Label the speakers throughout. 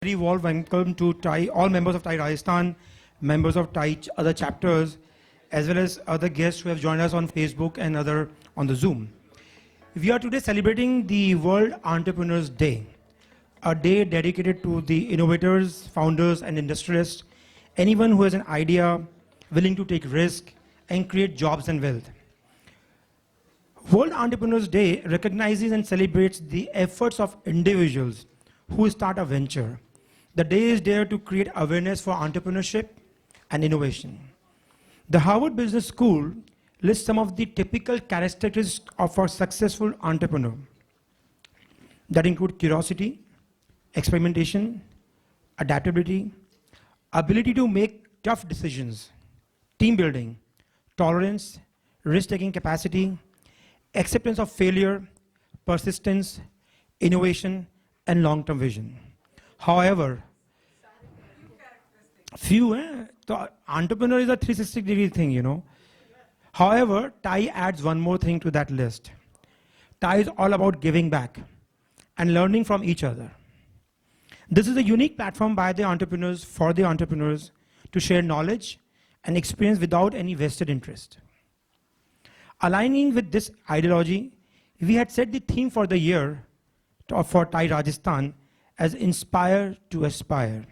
Speaker 1: Very warm welcome to Thai, all members of Thai Rajasthan, members of Thai other chapters, as well as other guests who have joined us on Facebook and other on the Zoom. We are today celebrating the World Entrepreneurs Day, a day dedicated to the innovators, founders, and industrialists, anyone who has an idea, willing to take risk, and create jobs and wealth. World Entrepreneurs Day recognizes and celebrates the efforts of individuals who start a venture. The day is there to create awareness for entrepreneurship and innovation. The Harvard Business School lists some of the typical characteristics of a successful entrepreneur that include curiosity, experimentation, adaptability, ability to make tough decisions, team building, tolerance, risk-taking capacity, acceptance of failure, persistence, innovation, and long-term vision. However, the entrepreneur is a 360-degree thing, you know. However, Thai adds one more thing to that list. Thai is all about giving back and learning from each other. This is a unique platform by the entrepreneurs for the entrepreneurs to share knowledge and experience without any vested interest. Aligning with this ideology, we had set the theme for the year for Thai Rajasthan as Inspire to Aspire.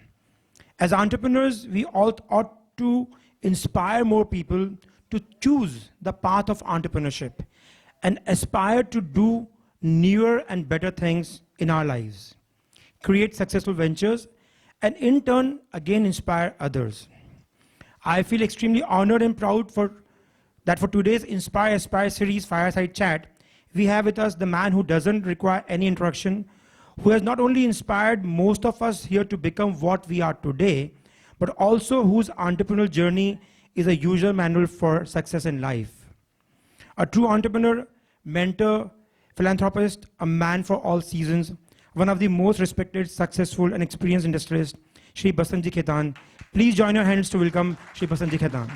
Speaker 1: As entrepreneurs, we all ought to inspire more people to choose the path of entrepreneurship and aspire to do newer and better things in our lives, create successful ventures, and in turn, again, inspire others. I feel extremely honored and proud that for today's Inspire Aspire series Fireside Chat, we have with us the man who doesn't require any introduction, who has not only inspired most of us here to become what we are today, but also whose entrepreneurial journey is a usual manual for success in life. A true entrepreneur, mentor, philanthropist, a man for all seasons, one of the most respected, successful, and experienced industrialists, Shri Basantt Khaitan. Please join your hands to welcome Shri Basantt Khaitan.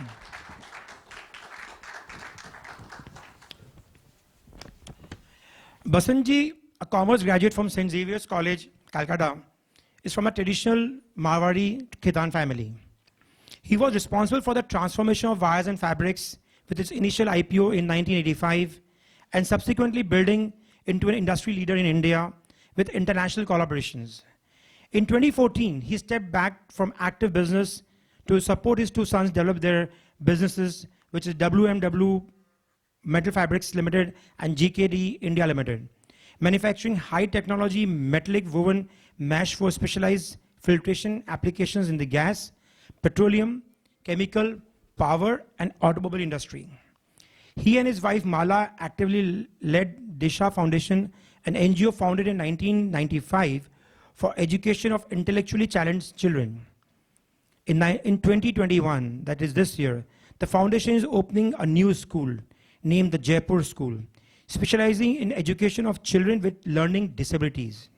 Speaker 1: Basantt, a commerce graduate from St. Xavier's College, Calcutta, is from a traditional Marwari Khaitan family. He was responsible for the transformation of wires and fabrics with its initial IPO in 1985 and subsequently building into an industry leader in India with international collaborations. In 2014, he stepped back from active business to support his two sons develop their businesses, which is WMW Metal Fabrics Limited and GKD India Limited, manufacturing high technology metallic woven mesh for specialized filtration applications in the gas, petroleum, chemical, power, and automobile industry. He and his wife Mala actively led Disha Foundation, an NGO founded in 1995 for education of intellectually challenged children. In 2021, that is this year, the foundation is opening a new school named the Jaipur School, specializing in education of children with learning disabilities.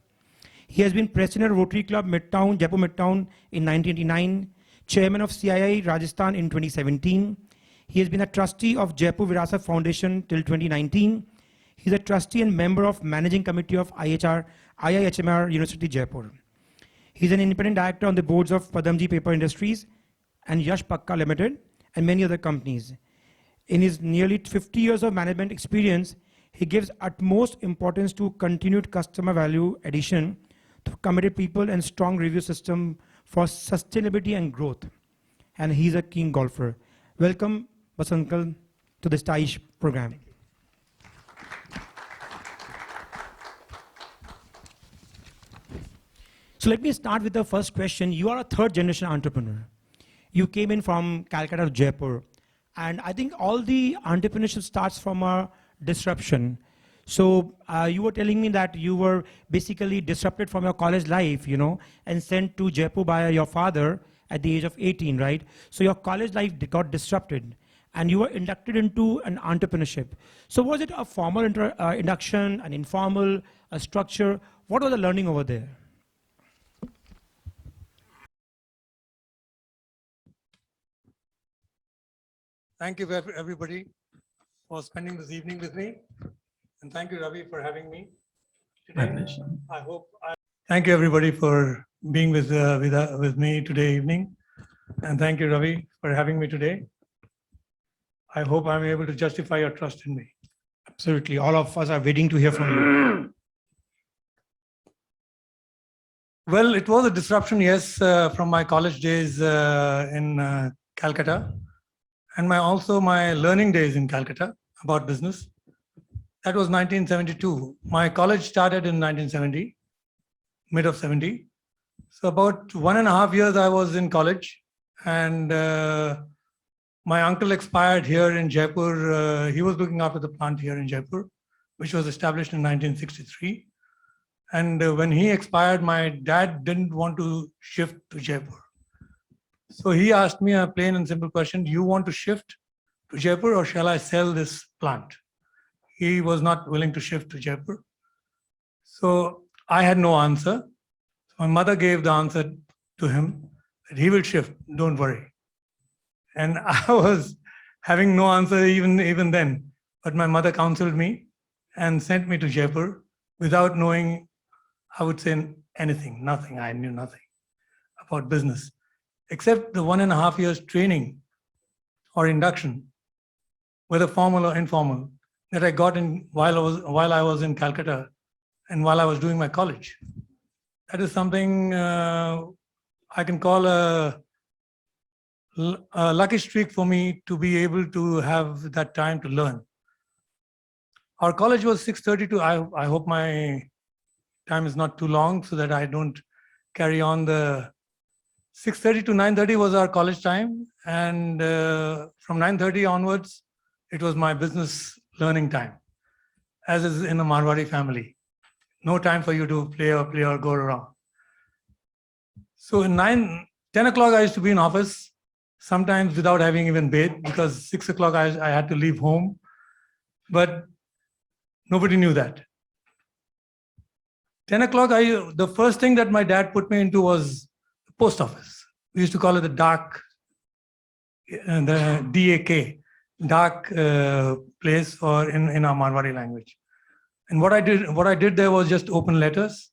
Speaker 1: He has been president of Rotary Club Midtown, Jaipur Midtown in 1989, chairman of CII Rajasthan in 2017. He has been a trustee of Jaipur Virasa Foundation till 2019. He's a trustee and member of managing committee of IIHMR University Jaipur. He's an independent director on the boards of Padamji Paper Industries and Yash Pakka Limited and many other companies. In his nearly 50 years of management experience, he gives utmost importance to continued customer value addition through committed people and strong review system for sustainability and growth. And he's a keen golfer. Welcome, Basantt, to this Thai program. So let me start with the first question. You are a third generation entrepreneur. You came in from Calcutta to Jaipur. And I think all the entrepreneurship starts from a disruption. So you were telling me that you were basically disrupted from your college life, you know, and sent to Jaipur by your father at the age of 18, right? So your college life got disrupted and you were inducted into an entrepreneurship. So was it a formal induction, an informal, a structure? What was the learning over there?
Speaker 2: Thank you everybody for spending this evening with me. And thank you, Ravi, for having me today. I hope Thank you, everybody, for being with me today evening. And thank you, Ravi, for having me today. I hope I'm able to justify your trust in me.
Speaker 1: Absolutely. All of us are waiting to hear from you.
Speaker 2: Well, it was a disruption, yes, from my college days in Calcutta, and also my learning days in Calcutta about business. That was 1972. My college started in 1970, mid of 70. So about 1.5 years I was in college, and my uncle expired here in Jaipur. He was looking after the plant here in Jaipur, which was established in 1963. And when he expired, my dad didn't want to shift to Jaipur. So he asked me a plain and simple question: do you want to shift to Jaipur, or shall I sell this plant? He was not willing to shift to Jaipur. So I had no answer. My mother gave the answer to him that he will shift, don't worry. And I was having no answer even then. But my mother counseled me and sent me to Jaipur without knowing, I would say, anything, nothing. I knew nothing about business, except the 1.5 years training or induction, whether formal or informal, that I got in while I was in Calcutta and while I was doing my college. That is something I can call a lucky streak for me to be able to have that time to learn. Our college was 6:30 to, I hope my time is not too long so that I don't carry on. The 6:30 to 9:30 was our college time, and from 9:30 onwards, it was my business learning time, as is in a Marwari family. No time for you to play or go around. So in 10 o'clock, I used to be in office, sometimes without having even bathed, because 6 o'clock I had to leave home. But nobody knew that. 10 o'clock, the first thing that my dad put me into was the post office. We used to call it the DAK, dark place, or in our Marwari language. And what I did there was just open letters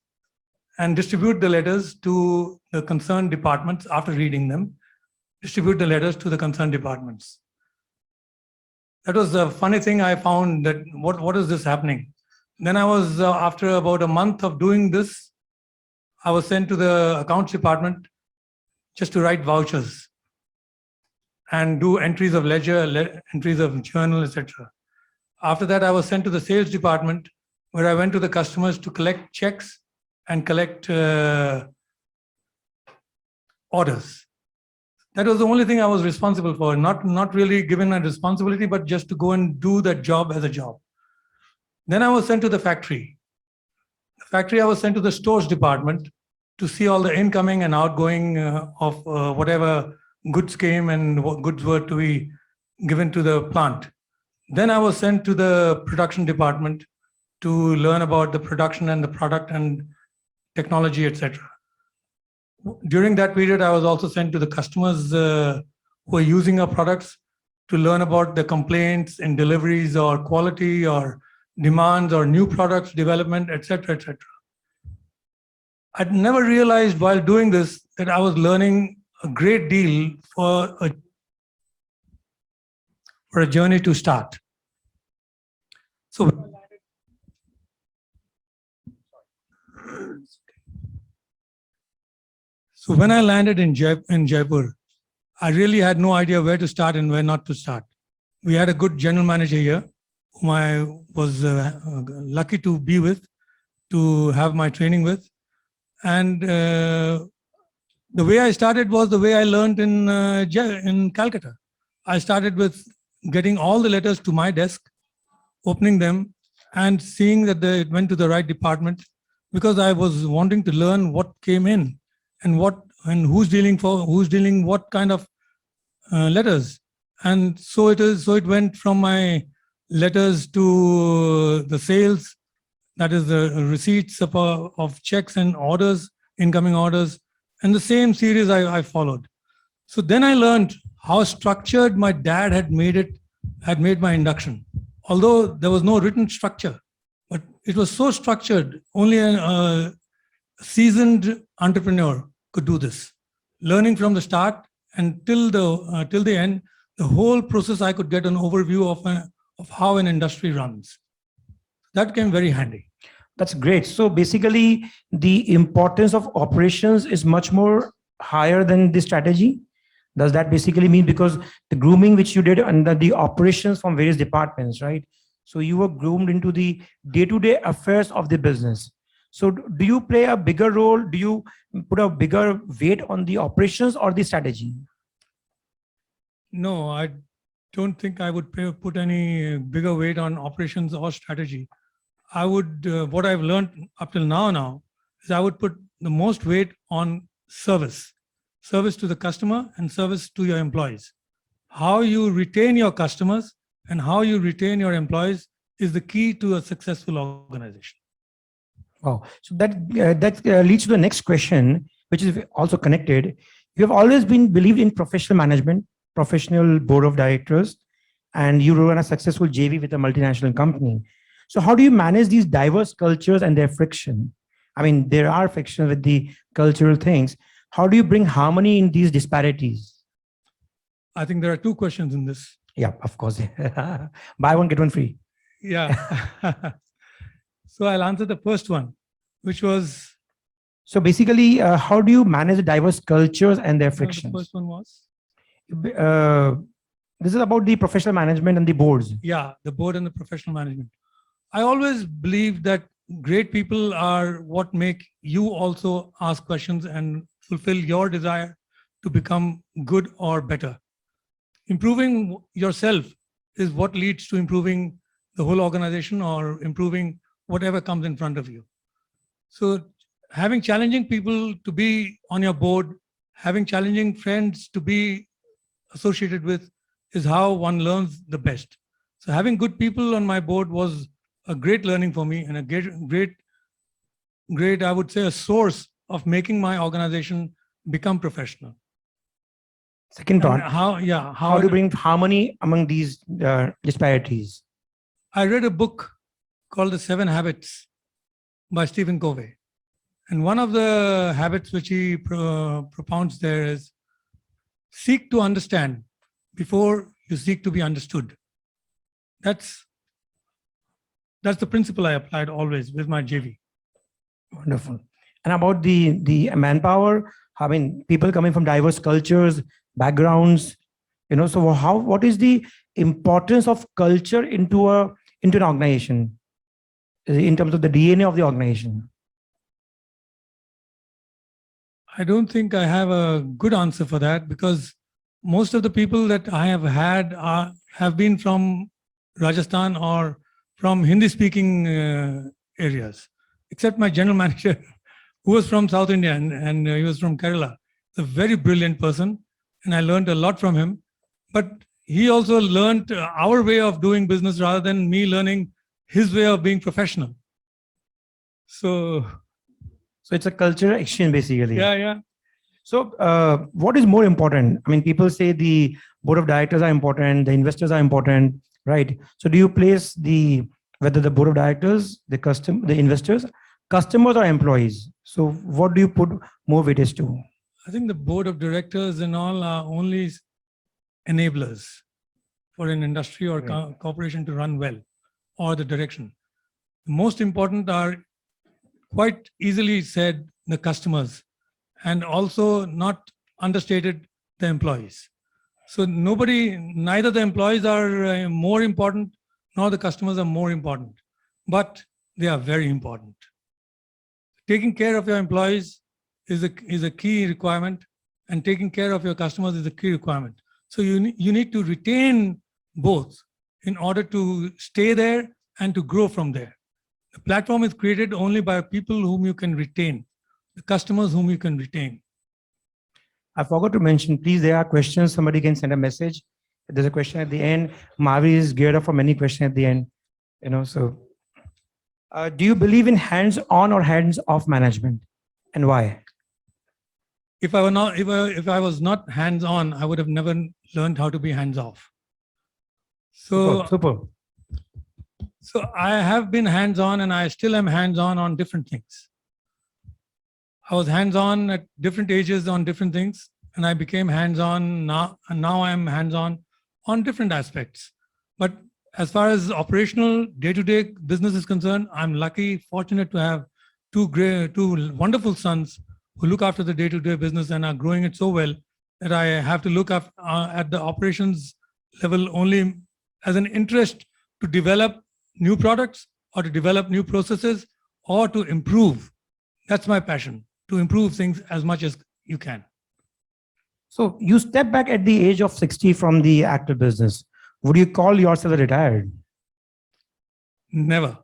Speaker 2: and distribute the letters to the concerned departments. After reading them, distribute the letters to the concerned departments. That was the funny thing I found, that what is this happening? Then I was, after about a month of doing this, I was sent to the accounts department just to write vouchers and do entries of ledger, entries of journal, etc. After that, I was sent to the sales department, where I went to the customers to collect checks and collect orders. That was the only thing I was responsible for, not really given a responsibility, but just to go and do that job as a job. Then I was sent to the factory. The factory, I was sent to the stores department to see all the incoming and outgoing of whatever goods came and what goods were to be given to the plant. Then I was sent to the production department to learn about the production and the product and technology, etc. During that period, I was also sent to the customers who are using our products to learn about the complaints and deliveries or quality or demands or new products development, etc., etc. I'd never realized while doing this that I was learning a great deal for a journey to start. So when I landed in Jaipur, I really had no idea where to start and where not to start. We had a good general manager here, whom I was lucky to be with, to have my training with. And the way I started was the way I learned in Calcutta. I started with getting all the letters to my desk, opening them and seeing that it went to the right department, because I was wanting to learn what came in and who's dealing what kind of letters. And so it went from my letters to the sales, that is the receipts of checks and orders, incoming orders, and the same series I followed. So then I learned how structured my dad had made my induction. Although there was no written structure, but it was so structured, only a seasoned entrepreneur could do this. Learning from the start and till the end, the whole process I could get an overview of how an industry runs. That came very handy.
Speaker 1: That's great. So basically, the importance of operations is much more higher than the strategy. Does that basically mean because the grooming which you did under the operations from various departments, right? So you were groomed into the day-to-day affairs of the business. So do you play a bigger role? Do you put a bigger weight on the operations or the strategy?
Speaker 2: No, I don't think I would put any bigger weight on operations or strategy. I would, what I've learned up till now is I would put the most weight on service to the customer and service to your employees. How you retain your customers and how you retain your employees is the key to a successful organization.
Speaker 1: Wow. So that leads to the next question, which is also connected. You have always been believed in professional management, professional board of directors, and you run a successful JV with a multinational company. So how do you manage these diverse cultures and their friction? I mean, there are friction with the cultural things. How do you bring harmony in these disparities?
Speaker 2: I think there are two questions in this.
Speaker 1: Yeah, of course. Buy one, get one free.
Speaker 2: Yeah. So I'll answer the first one, which was.
Speaker 1: So basically, how do you manage the diverse cultures and their frictions?
Speaker 2: The first one was?
Speaker 1: This is about the professional management and the boards.
Speaker 2: Yeah, the board and the professional management. I always believe that great people are what make you also ask questions and fulfill your desire to become good or better. Improving yourself is what leads to improving the whole organization or improving whatever comes in front of you. So having challenging people to be on your board, having challenging friends to be associated with is how one learns the best. So having good people on my board was a great learning for me and a great, I would say, a source of making my organization become professional.
Speaker 1: Second thought,
Speaker 2: how
Speaker 1: do you bring harmony among these disparities?
Speaker 2: I read a book called The 7 Habits by Stephen Covey. And one of the habits which he propounds there is seek to understand before you seek to be understood. That's the principle I applied always with my JV.
Speaker 1: Wonderful. And about the manpower, I mean, people coming from diverse cultures, backgrounds, so what is the importance of culture into an organization in terms of the DNA of the organization?
Speaker 2: I don't think I have a good answer for that because most of the people that I have had have been from Rajasthan or from Hindi-speaking areas, except my general manager, who was from South India and he was from Kerala. He's a very brilliant person, and I learned a lot from him. But he also learned our way of doing business rather than me learning his way of being professional. So
Speaker 1: it's a cultural exchange, basically.
Speaker 2: Yeah.
Speaker 1: So what is more important? I mean, people say the board of directors are important, the investors are important, right? So do you place whether the board of directors, the investors, customers or employees? So what do you put more weightage to?
Speaker 2: I think the board of directors and all are only enablers for an industry or corporation to run well, or the direction. The most important are quite easily said the customers, and also not understated the employees. So neither the employees are more important nor the customers are more important, but they are very important. Taking care of your employees is a key requirement, and taking care of your customers is a key requirement. So you need to retain both in order to stay there and to grow from there. The platform is created only by people whom you can retain, the customers whom you can retain.
Speaker 1: I forgot to mention, please, there are questions. Somebody can send a message. If there's a question at the end, Mavi is geared up for many questions at the end. So do you believe in hands-on or hands-off management, and why?
Speaker 2: If I was not hands-on, I would have never learned how to be hands-off. So
Speaker 1: super.
Speaker 2: So I have been hands-on and I still am hands-on on different things. I was hands-on at different ages on different things, and I became hands-on now, and now I'm hands-on on different aspects. But as far as operational day-to-day business is concerned, I'm lucky, fortunate to have two wonderful sons who look after the day-to-day business and are growing it so well that I have to look at the operations level only as an interest to develop new products or to develop new processes or to improve. That's my passion, to improve things as much as you can.
Speaker 1: So you step back at the age of 60 from the active business. Would you call yourself retired?
Speaker 2: Never.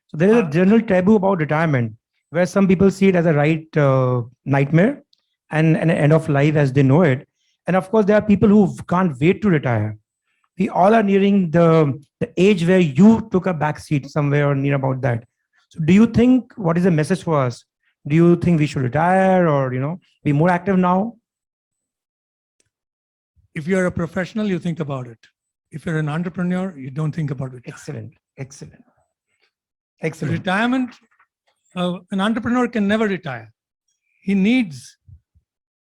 Speaker 1: So there is a general taboo about retirement, where some people see it as a nightmare and an end of life as they know it. And of course, there are people who can't wait to retire. We all are nearing the age where you took a back seat somewhere or near about that. So do you think, what is the message for us? Do you think we should retire or, be more active now?
Speaker 2: If you're a professional, you think about it. If you're an entrepreneur, you don't think about it.
Speaker 1: Excellent.
Speaker 2: Retirement, an entrepreneur can never retire. He needs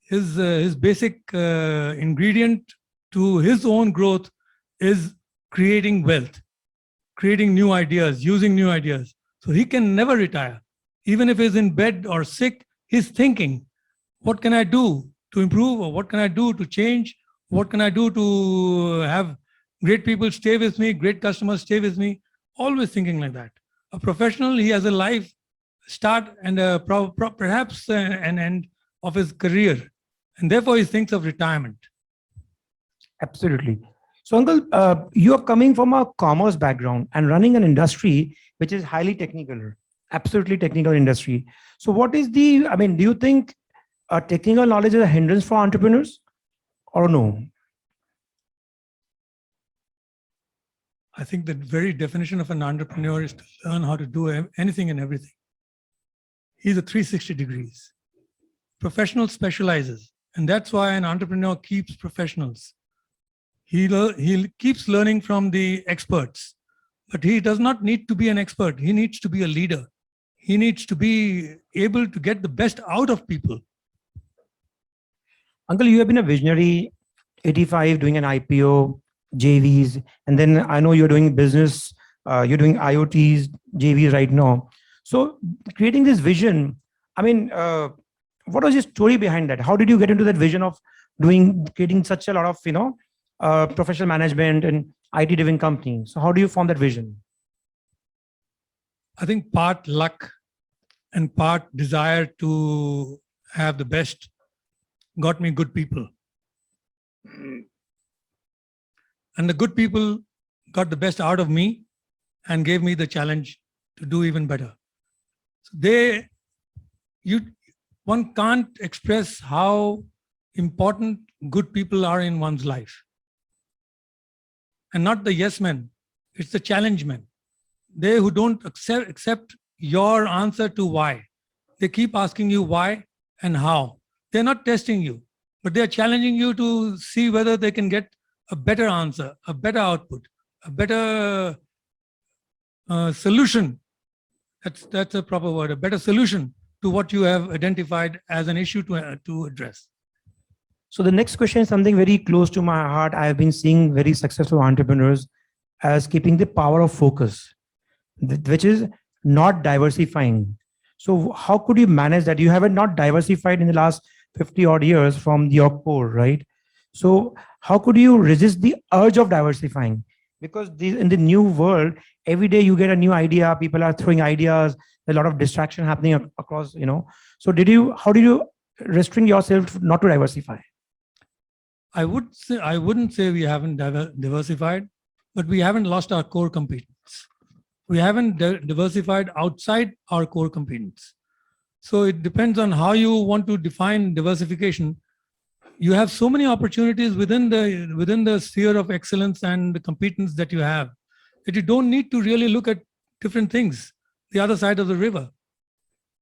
Speaker 2: his basic ingredient to his own growth is creating wealth, creating new ideas, using new ideas. So he can never retire. Even if he's in bed or sick, he's thinking, what can I do to improve, or what can I do to change? What can I do to have great people stay with me, great customers stay with me? Always thinking like that. A professional, he has a life start and perhaps an end of his career. And therefore, he thinks of retirement.
Speaker 1: Absolutely. So, Uncle, you are coming from a commerce background and running an industry which is highly technical, absolutely technical industry. So, do you think technical knowledge is a hindrance for entrepreneurs or no?
Speaker 2: I think the very definition of an entrepreneur is to learn how to do anything and everything. He's a 360 degrees. Professional specializes, and that's why an entrepreneur keeps professionals. He keeps learning from the experts, but he does not need to be an expert. He needs to be a leader. He needs to be able to get the best out of people.
Speaker 1: Uncle, you have been a visionary, 85, doing an IPO, JVs, and then I know you're doing business, you're doing IoTs, JVs right now. So creating this vision, what was your story behind that? How did you get into that vision of creating such a lot of, professional management and IT-driven company? So how do you form that vision?
Speaker 2: I think part luck and part desire to have the best got me good people. And the good people got the best out of me and gave me the challenge to do even better. So one can't express how important good people are in one's life. And not the yes men, it's the challenge men. They who don't accept your answer to why. They keep asking you why and how. They're not testing you, but they're challenging you to see whether they can get a better answer, a better output, a better solution. That's a proper word, a better solution to what you have identified as an issue to address.
Speaker 1: So the next question is something very close to my heart. I have been seeing very successful entrepreneurs as keeping the power of focus, which is not diversifying. So how could you manage that? You haven't not diversified in the last 50 odd years from your core, right? So how could you resist the urge of diversifying? Because in the new world, every day you get a new idea, people are throwing ideas, a lot of distraction happening across, So how did you restrain yourself not to diversify?
Speaker 2: I wouldn't say we haven't diversified, but we haven't lost our core competence. We haven't diversified outside our core competence. So it depends on how you want to define diversification. You have so many opportunities within the sphere of excellence and the competence that you have that you don't need to really look at different things, the other side of the river.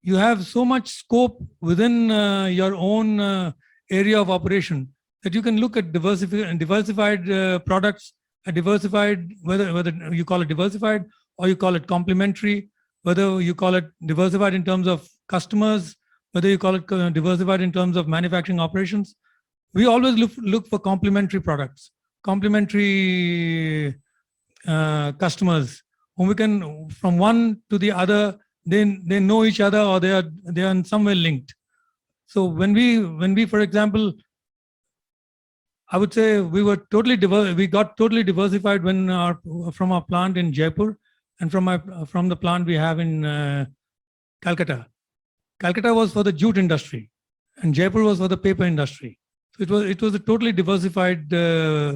Speaker 2: You have so much scope within your own area of operation that you can look at diversified products, diversified, whether you call it diversified or you call it complementary, whether you call it diversified in terms of customers, whether you call it diversified in terms of manufacturing operations, we always look for complementary products, complementary customers whom we can, from one to the other, they know each other, or they are in some way linked. So when we, for example, I would say we got totally diversified when from our plant in Jaipur and from the plant we have in Calcutta. Calcutta was for the jute industry, and Jaipur was for the paper industry. So it was a totally diversified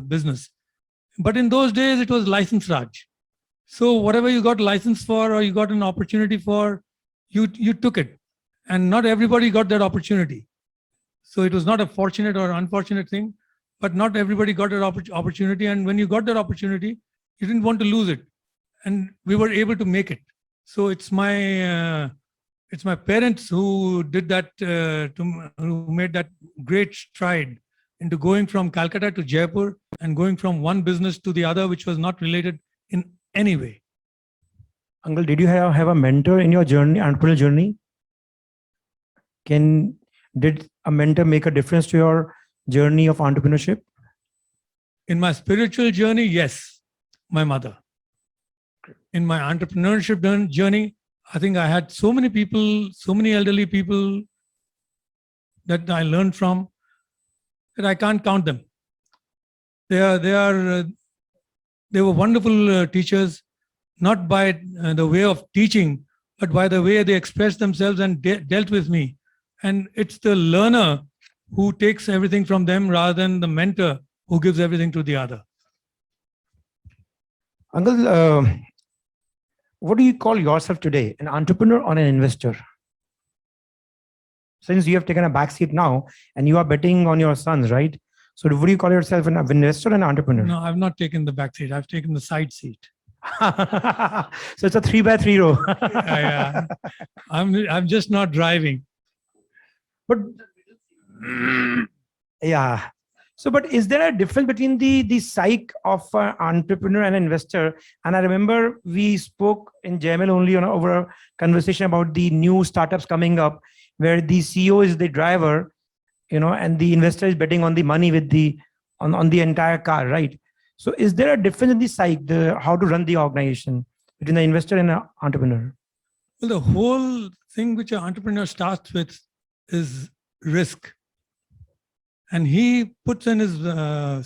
Speaker 2: business. But in those days, it was license Raj. So whatever you got license for, or you got an opportunity for, you took it, and not everybody got that opportunity. So it was not a fortunate or unfortunate thing, but not everybody got that opportunity. And when you got that opportunity, you didn't want to lose it, and we were able to make it. So it's my parents who did that, who made that great stride into going from Calcutta to Jaipur and going from one business to the other, which was not related in any way.
Speaker 1: Uncle, did you have a mentor in your journey, entrepreneurial journey? Did a mentor make a difference to your journey of entrepreneurship?
Speaker 2: In my spiritual journey, yes, my mother. In my entrepreneurship journey, I think I had so many people, so many elderly people that I learned from that I can't count them. They were wonderful teachers, not by the way of teaching, but by the way they expressed themselves and dealt with me. And it's the learner who takes everything from them rather than the mentor who gives everything to the other.
Speaker 1: Uncle, what do you call yourself today? An entrepreneur or an investor? Since you have taken a back seat now and you are betting on your sons, right? So would you call yourself an investor or an entrepreneur?
Speaker 2: No, I've not taken the back seat. I've taken the side seat.
Speaker 1: So it's a 3x3 row.
Speaker 2: Yeah. I'm just not driving.
Speaker 1: But yeah. So, but is there a difference between the psyche of an entrepreneur and an investor? And I remember we spoke in JML only over a conversation about the new startups coming up, where the CEO is the driver, and the investor is betting on the money with on the entire car, right? So, is there a difference in the psyche, how to run the organization between the investor and an entrepreneur?
Speaker 2: Well, the whole thing which an entrepreneur starts with is risk. And he puts in his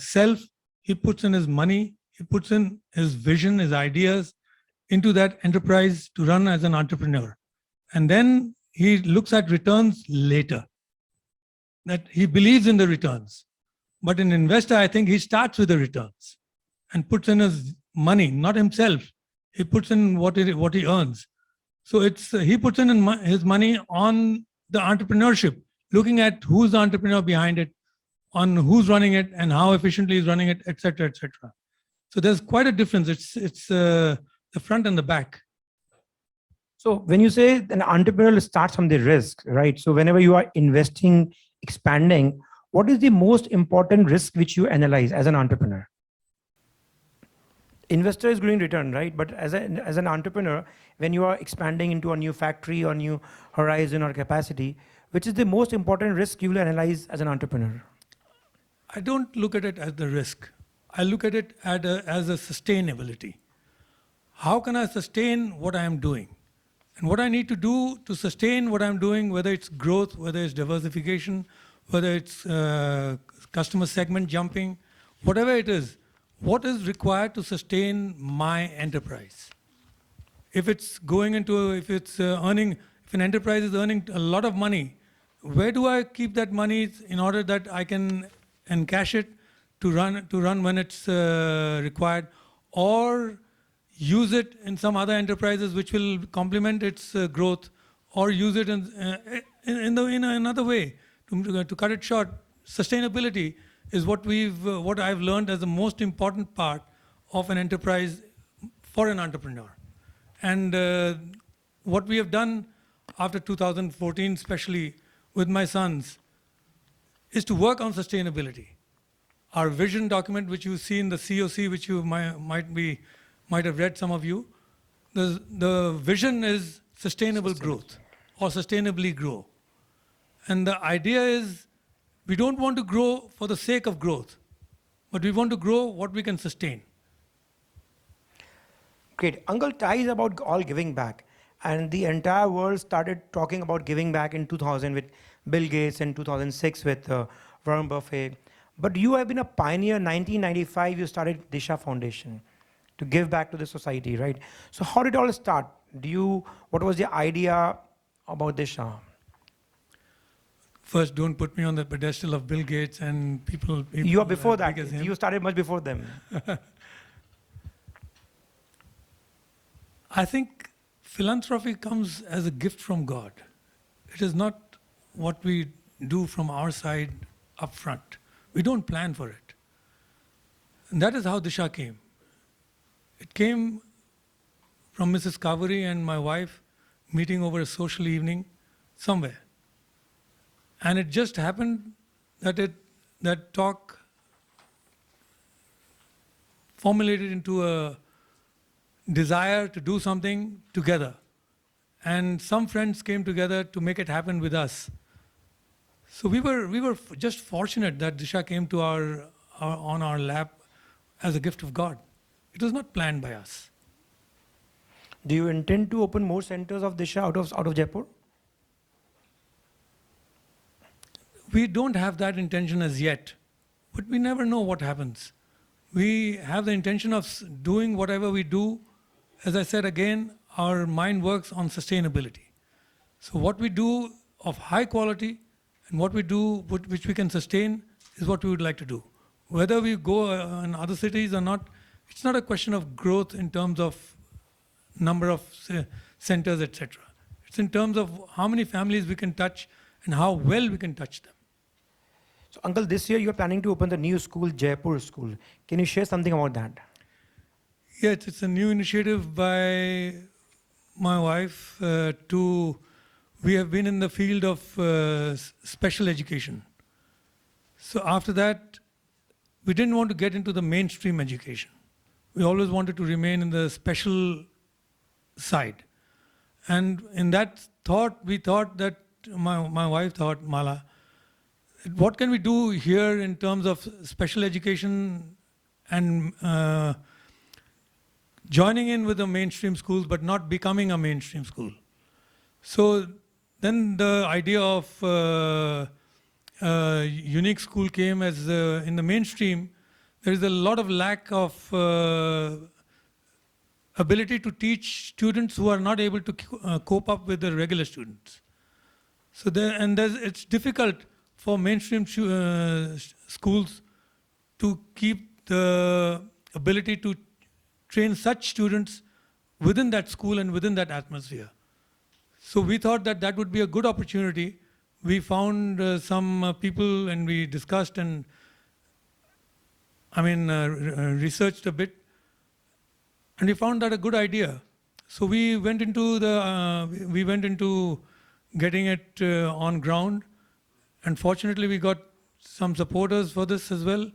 Speaker 2: self, he puts in his money, he puts in his vision, his ideas into that enterprise to run as an entrepreneur. And then he looks at returns later. That he believes in the returns. But an investor, I think he starts with the returns and puts in his money, not himself. He puts in what he earns. So he puts in his money on the entrepreneurship, looking at who's the entrepreneur behind it, on who's running it and how efficiently he's running it, etc., etc. So there's quite a difference. It's the front and the back.
Speaker 1: So when you say an entrepreneur starts from the risk, right? So whenever you are investing, expanding, what is the most important risk which you analyze as an entrepreneur? Investor is growing return, right? But as an entrepreneur, when you are expanding into a new factory or new horizon or capacity, which is the most important risk you will analyze as an entrepreneur?
Speaker 2: I don't look at it as the risk. I look at it as a sustainability. How can I sustain what I am doing? And what I need to do to sustain what I'm doing, whether it's growth, whether it's diversification, whether it's customer segment jumping, whatever it is, what is required to sustain my enterprise? If it's if an enterprise is earning a lot of money, where do I keep that money in order that I can encash it to run when it's required, or use it in some other enterprises which will complement its growth, or use it in another way. To cut it short, sustainability is what I've learned as the most important part of an enterprise for an entrepreneur. And what we have done after 2014, especially with my sons, is to work on sustainability. Our vision document, which you see in the COC, which you might have read, some of you, the vision is sustainable growth or sustainably grow. And the idea is we don't want to grow for the sake of growth, but we want to grow what we can sustain.
Speaker 1: Great. Uncle, TIE is about all giving back. And the entire world started talking about giving back in 2000 with Bill Gates, and 2006 with Warren Buffett. But you have been a pioneer. 1995, you started Disha Foundation to give back to the society, right? So how did it all start? What was the idea about Disha?
Speaker 2: First, don't put me on the pedestal of Bill Gates and people
Speaker 1: You are before
Speaker 2: as
Speaker 1: that.
Speaker 2: big as him.
Speaker 1: You started much before them.
Speaker 2: I think philanthropy comes as a gift from God. It is not what we do from our side up front. We don't plan for it. And that is how Disha came. It came from Mrs. Kaveri and my wife meeting over a social evening somewhere. And it just happened that talk formulated into a desire to do something together. And some friends came together to make it happen with us. So we were just fortunate that Disha came to on our lap as a gift of God. It was not planned by us.
Speaker 1: Do you intend to open more centers of Disha out of Jaipur?
Speaker 2: We don't have that intention as yet, but we never know what happens. We have the intention of doing whatever we do. As I said again, our mind works on sustainability. So what we do of high quality and what we do which we can sustain is what we would like to do. Whether we go in other cities or not, it's not a question of growth in terms of number of centers, etc. It's in terms of how many families we can touch and how well we can touch them.
Speaker 1: So, Uncle, this year you are planning to open the new school, Jaipur School. Can you share something about that?
Speaker 2: Yes, it's a new initiative by my wife we have been in the field of special education. So after that, we didn't want to get into the mainstream education. We always wanted to remain in the special side. And in that thought, we thought that, my wife thought, Mala, what can we do here in terms of special education and joining in with the mainstream schools but not becoming a mainstream school. So then the idea of unique school came as in the mainstream, there is a lot of lack of ability to teach students who are not able to cope up with the regular students. So it's difficult for mainstream schools to keep the ability to train such students within that school and within that atmosphere. So we thought that that would be a good opportunity. We found some people and we discussed and researched a bit, and we found that a good idea. So we went into getting it on ground, and fortunately we got some supporters for this as well.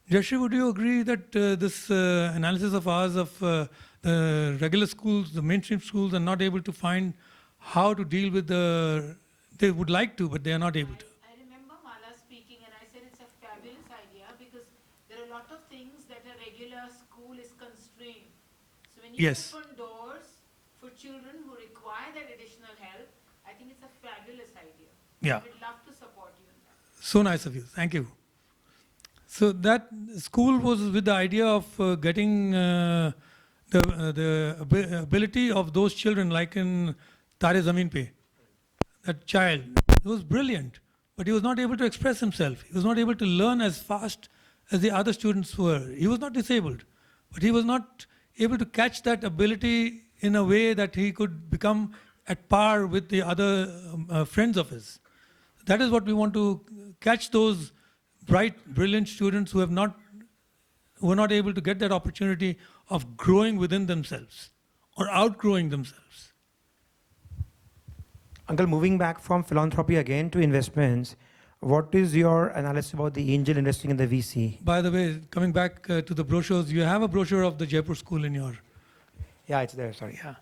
Speaker 2: Jashri, would you agree that this analysis of ours of the regular schools, the mainstream schools, are not able to find how to deal with they would like to, but they are not able to?
Speaker 3: I remember Mala speaking and I said it's a fabulous idea because there are a lot of things that a regular school is constrained. So when you
Speaker 2: Yes.
Speaker 3: open doors for children who require that additional help, I think it's a fabulous idea.
Speaker 2: Yeah.
Speaker 3: We'd love to support you in that.
Speaker 2: So nice of you. Thank you. So that school was with the idea of getting the ability of those children, like in Tare Zameen Pe, that child, he was brilliant, but he was not able to express himself. He was not able to learn as fast as the other students were. He was not disabled, but he was not able to catch that ability in a way that he could become at par with the other friends of his. That is what we want to catch, those bright, brilliant students who are not able to get that opportunity of growing within themselves or outgrowing themselves.
Speaker 1: Uncle, moving back from philanthropy again to investments, what is your analysis about the angel investing in the VC?
Speaker 2: By the way, coming back to the brochures, you have a brochure of the Jaipur school in your...
Speaker 1: Yeah, it's there, sorry.
Speaker 2: Yeah.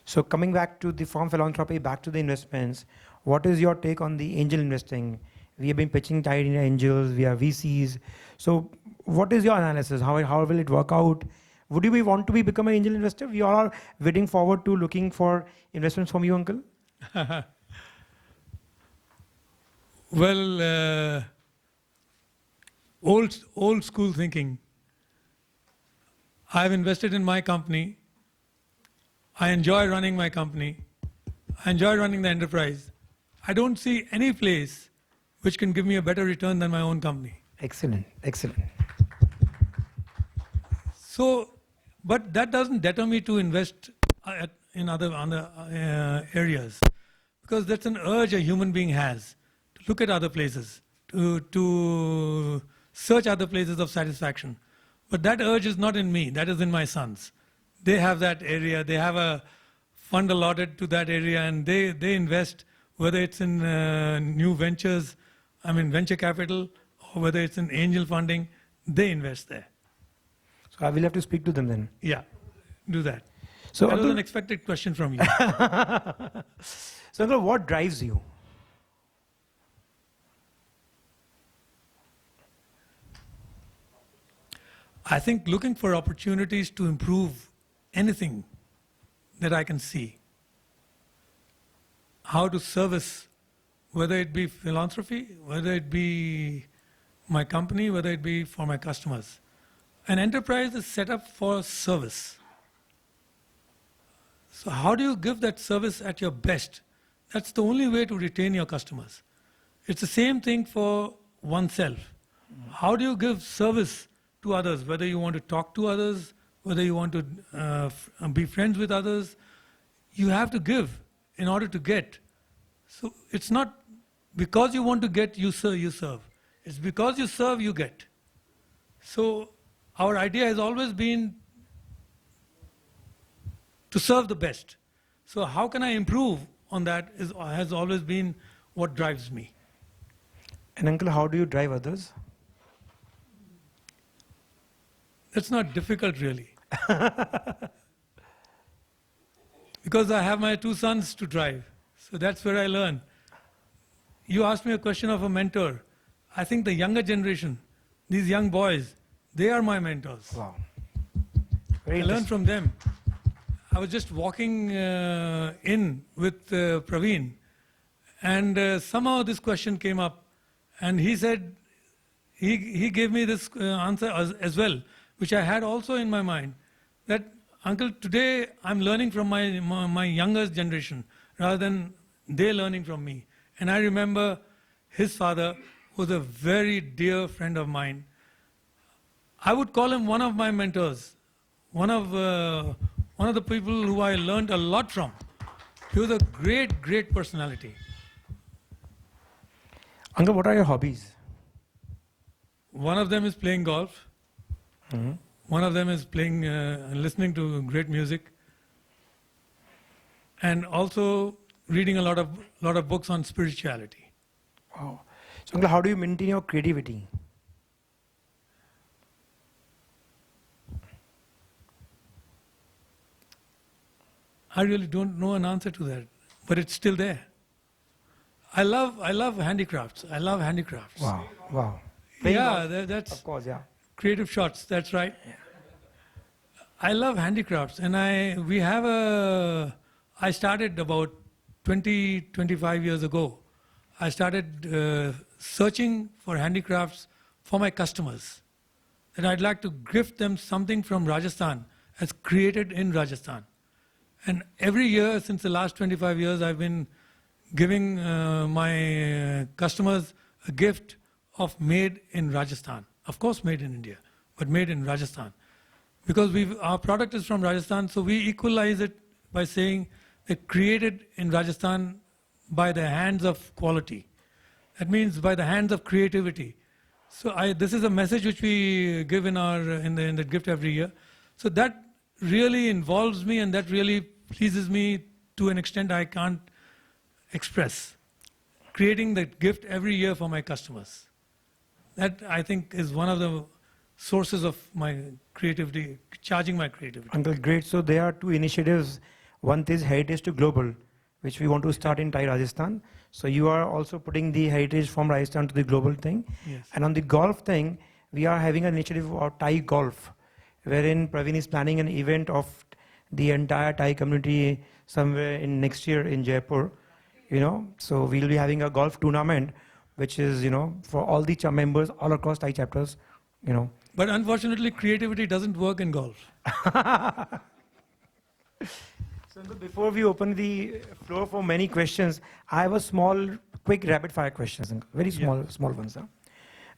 Speaker 1: So coming back to from philanthropy, back to the investments, What is your take on the angel investing? We have been pitching tiny angels, we are VCs. So what is your analysis? How will it work out? Would you want to become an angel investor? We all are waiting forward to looking for investments from you, uncle.
Speaker 2: Well, old school thinking. I've invested in my company. I enjoy running my company. I enjoy running the enterprise. I don't see any place which can give me a better return than my own company.
Speaker 1: Excellent, excellent.
Speaker 2: So, but that doesn't deter me to invest in other areas, because that's an urge a human being has to look at other places, to search other places of satisfaction. But that urge is not in me, that is in my sons. They have that area, they have a fund allotted to that area, and they invest, whether it's in new ventures, venture capital, or whether it's in angel funding, they invest there.
Speaker 1: So I will have to speak to them then.
Speaker 2: Yeah, do that.
Speaker 1: So
Speaker 2: that was an expected question from you.
Speaker 1: So uncle, what drives you?
Speaker 2: I think looking for opportunities to improve anything that I can see. How to service, whether it be philanthropy, whether it be my company, whether it be for my customers. An enterprise is set up for service. So how do you give that service at your best? That's the only way to retain your customers. It's the same thing for oneself. How do you give service to others, whether you want to talk to others, whether you want to be friends with others? You have to give in order to get. So it's not because you want to get, you serve. It's because you serve, you get. So our idea has always been to serve the best. So how can I improve on that has always been what drives me.
Speaker 1: And uncle, how do you drive others?
Speaker 2: That's not difficult really. Because I have my two sons to drive. So that's where I learn. You asked me a question of a mentor. I think the younger generation, these young boys, they are my mentors.
Speaker 1: Wow.
Speaker 2: I learn from them. I was just walking in with Praveen, and somehow this question came up, and he said, he gave me this answer as well, which I had also in my mind, that uncle, today I'm learning from my younger generation rather than they learning from me. And I remember his father was a very dear friend of mine. I would call him one of my mentors, one of the people who I learned a lot from. He was a great, great personality.
Speaker 1: Uncle, what are your hobbies?
Speaker 2: One of them is playing golf.
Speaker 1: Mm-hmm.
Speaker 2: One of them is playing, listening to great music, and also reading a lot of books on spirituality.
Speaker 1: Wow. So uncle, how do you maintain your creativity?
Speaker 2: I really don't know an answer to that, but it's still there. I love handicrafts. I love handicrafts.
Speaker 1: Wow, wow.
Speaker 2: Yeah, that's
Speaker 1: Of course, yeah.
Speaker 2: creative shots. That's right.
Speaker 1: Yeah.
Speaker 2: I love handicrafts, and I started about 25 years ago. I started searching for handicrafts for my customers. And I'd like to gift them something from Rajasthan as created in Rajasthan. And every year since the last 25 years, I've been giving my customers a gift of made in Rajasthan. Of course, made in India, but made in Rajasthan. Because our product is from Rajasthan, so we equalize it by saying they're created in Rajasthan by the hands of quality. That means by the hands of creativity. So this is a message which we give in the gift every year. So that really involves me, and that really pleases me to an extent I can't express. Creating that gift every year for my customers. That, I think, is one of the sources of my creativity, charging my creativity.
Speaker 1: Uncle, great. So there are two initiatives. One is Heritage to Global, which we want to start in Rajasthan. So you are also putting the heritage from Rajasthan to the global thing.
Speaker 2: Yes.
Speaker 1: And on the golf thing, we are having an initiative of Thai golf, wherein Praveen is planning an event of the entire Thai community somewhere in next year in Jaipur. So we'll be having a golf tournament, which is, for all the members all across Thai chapters,
Speaker 2: But unfortunately, creativity doesn't work in golf.
Speaker 1: So before we open the floor for many questions, I have a small, quick rapid fire questions, very small ones. Huh?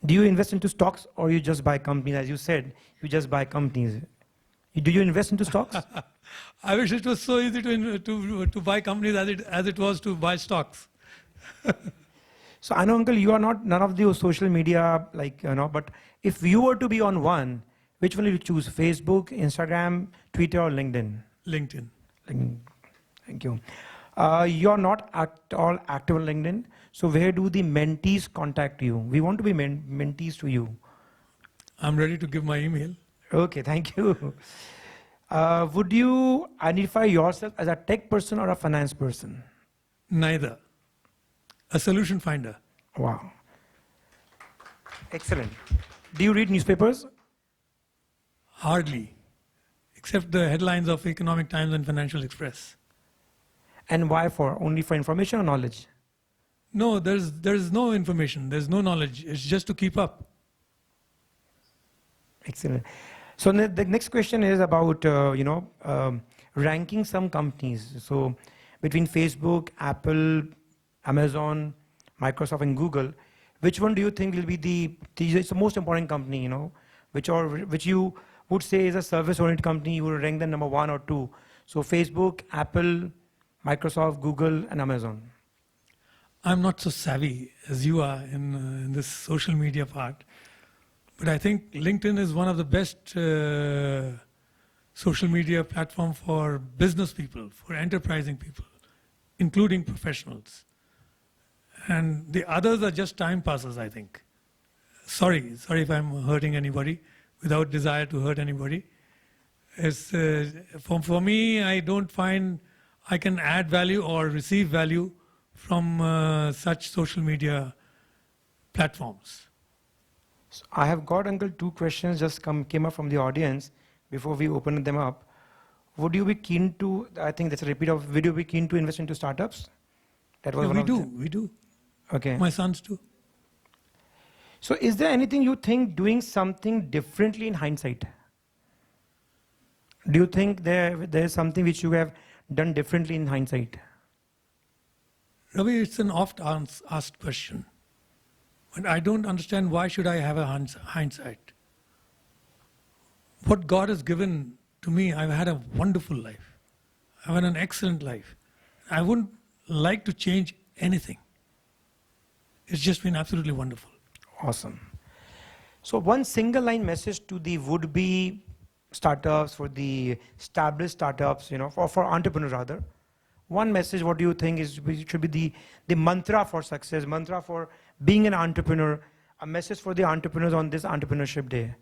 Speaker 1: Do you invest into stocks or you just buy companies? As you said, you just buy companies. Do you invest into stocks?
Speaker 2: I wish it was so easy to buy companies as it was to buy stocks.
Speaker 1: So I know, Uncle, you are none of the social media, but if you were to be on one, which one will you choose? Facebook, Instagram, Twitter, or LinkedIn?
Speaker 2: LinkedIn.
Speaker 1: Thank you. You're not at all active on LinkedIn. So where do the mentees contact you? We want to be mentees to you.
Speaker 2: I'm ready to give my email.
Speaker 1: Okay, thank you. Would you identify yourself as a tech person or a finance person?
Speaker 2: Neither. A solution finder.
Speaker 1: Wow. Excellent. Do you read newspapers?
Speaker 2: Hardly. Except the headlines of Economic Times and Financial Express.
Speaker 1: And why for? Only for information or knowledge?
Speaker 2: No, there's no information. There's no knowledge. It's just to keep up.
Speaker 1: Excellent. So the next question is about, ranking some companies. So between Facebook, Apple, Amazon, Microsoft, and Google, which one do you think will be the most important company, which you would say is a service-oriented company, you would rank them number 1 or 2. So Facebook, Apple, Microsoft, Google, and Amazon.
Speaker 2: I'm not so savvy as you are in this social media part, but I think LinkedIn is one of the best social media platform for business people, for enterprising people, including professionals. And the others are just time passers, I think. Sorry if I'm hurting anybody, without desire to hurt anybody. It's, for me, I don't find I can add value or receive value from such social media platforms.
Speaker 1: So I have got, Uncle, 2 questions just came up from the audience before we open them up. Would you be keen to, I think that's a repeat of, would you be keen to invest into startups? That was
Speaker 2: Yeah, we do.
Speaker 1: Okay.
Speaker 2: My sons do.
Speaker 1: So is there anything you think doing something differently in hindsight? Do you think there is something which you have done differently in hindsight?
Speaker 2: Ravi, it's an oft-asked question. But I don't understand why should I have a hindsight. What God has given to me, I've had a wonderful life. I've had an excellent life. I wouldn't like to change anything. It's just been absolutely wonderful.
Speaker 1: Awesome. So one single line message to the would-be startups, for the established startups, for entrepreneurs rather. One message, what do you think should be the mantra for success, mantra for being an entrepreneur, a message for the entrepreneurs on this Entrepreneurship Day?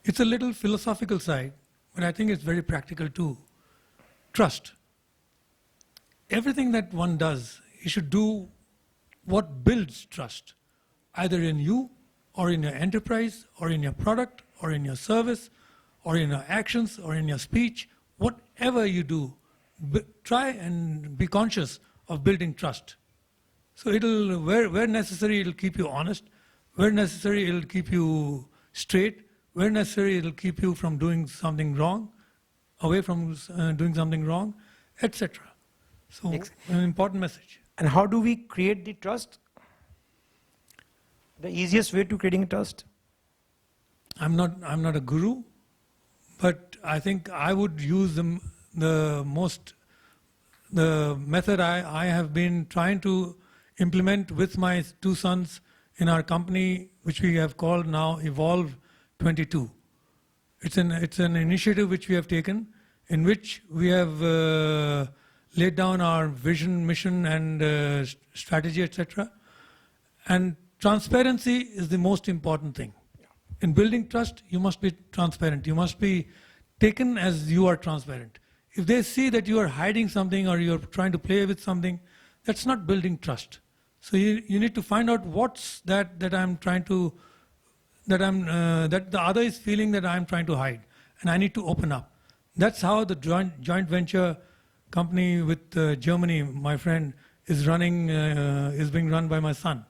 Speaker 2: It's a little philosophical side, but I think it's very practical too. Trust. Everything that one does, he should do what builds trust, either in you or in your enterprise or in your product or in your service or in your actions or in your speech. Whatever you do, try and be conscious of building trust. So it'll, where necessary, it'll keep you honest. Where necessary, it'll keep you straight. Where necessary, it'll keep you from doing something wrong, away from doing something wrong, etc. So an important message.
Speaker 1: And how do we create the trust? The easiest way to creating trust?
Speaker 2: I'm not a guru, but I think I would use the method I have been trying to implement with my 2 sons in our company, which we have called now Evolve 22. It's an initiative which we have taken, in which we have laid down our vision, mission, and strategy, etc. And transparency is the most important thing. In building trust, you must be transparent. You must be taken as you are transparent. If they see that you are hiding something or you're trying to play with something, that's not building trust. So you need to find out what's that I'm trying to, that the other is feeling that I'm trying to hide, and I need to open up. That's how the joint venture company with Germany, my friend, is being run by my son.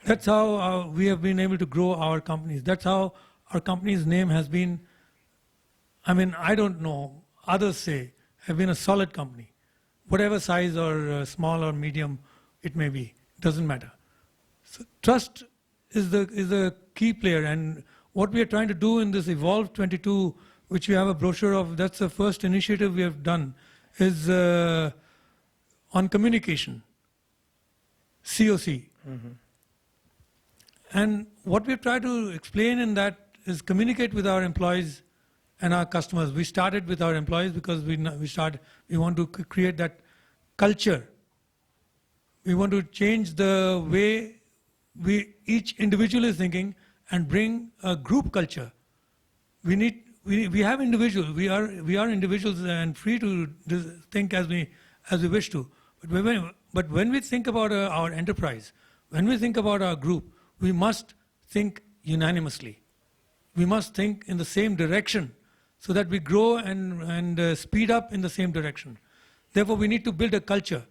Speaker 2: That's how we have been able to grow our companies. That's how our company's name has been, I don't know, others say, have been a solid company. Whatever size or small or medium it may be, doesn't matter. So trust is the key player, and what we are trying to do in this Evolve 22, which we have a brochure of, that's the first initiative we have done, is on communication, COC.
Speaker 1: Mm-hmm.
Speaker 2: And what we try to explain in that is communicate with our employees and our customers. We started with our employees because we want to create that culture. We want to change the way each individual is thinking and bring a group culture. We have individuals. We are individuals and free to think as we wish to. But when we think about our enterprise, when we think about our group, we must think unanimously. We must think in the same direction so that we grow and speed up in the same direction. Therefore, we need to build a culture.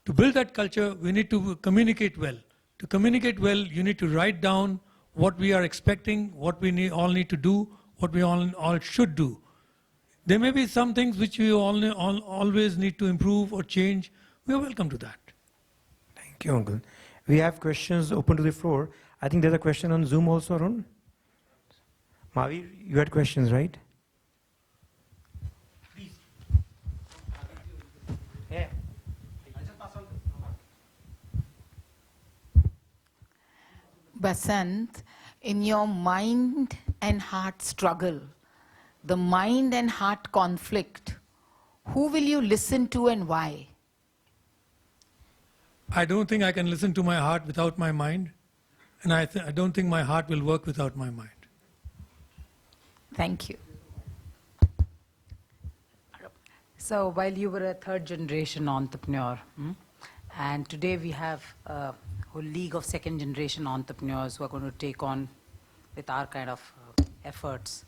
Speaker 2: To build that culture, we need to communicate well. To communicate well, you need to write down what we are expecting, what we all need to do, what we all should do. There may be some things which we always need to improve or change. We are welcome to that.
Speaker 1: Thank you, Uncle. We have questions open to the floor. I think there's a question on Zoom also, Arun. Mavi, you had questions, right? Please. Yeah.
Speaker 3: Basantt, in your mind and heart struggle, the mind and heart conflict, who will you listen to and why?
Speaker 2: I don't think I can listen to my heart without my mind, and I don't think my heart will work without my mind.
Speaker 3: Thank you.
Speaker 4: So while you were a third generation entrepreneur, and today we have a whole league of second generation entrepreneurs who are going to take on with our kind of efforts,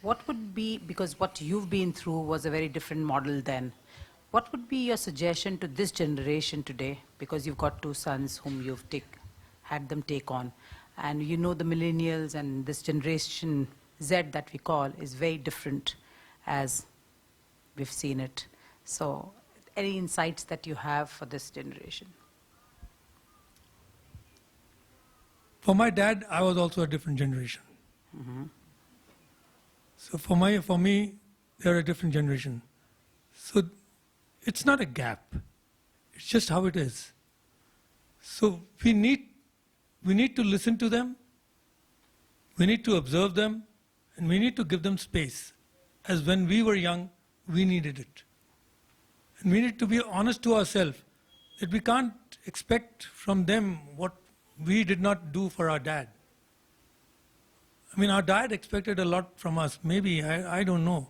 Speaker 4: what would be, because what you've been through was a very different model then, what would be your suggestion to this generation today, because you've got two sons whom you've had them take on, and you know the millennials and this generation Z that we call is very different as we've seen it. So any insights that you have for this generation?
Speaker 2: For my dad, I was also a different generation.
Speaker 4: Mm-hmm.
Speaker 2: So for me, they're a different generation. So it's not a gap. It's just how it is. So we need to listen to them. We need to observe them, and we need to give them space. As when we were young, we needed it. And we need to be honest to ourselves that we can't expect from them what we did not do for our dad. Our dad expected a lot from us, maybe, I don't know.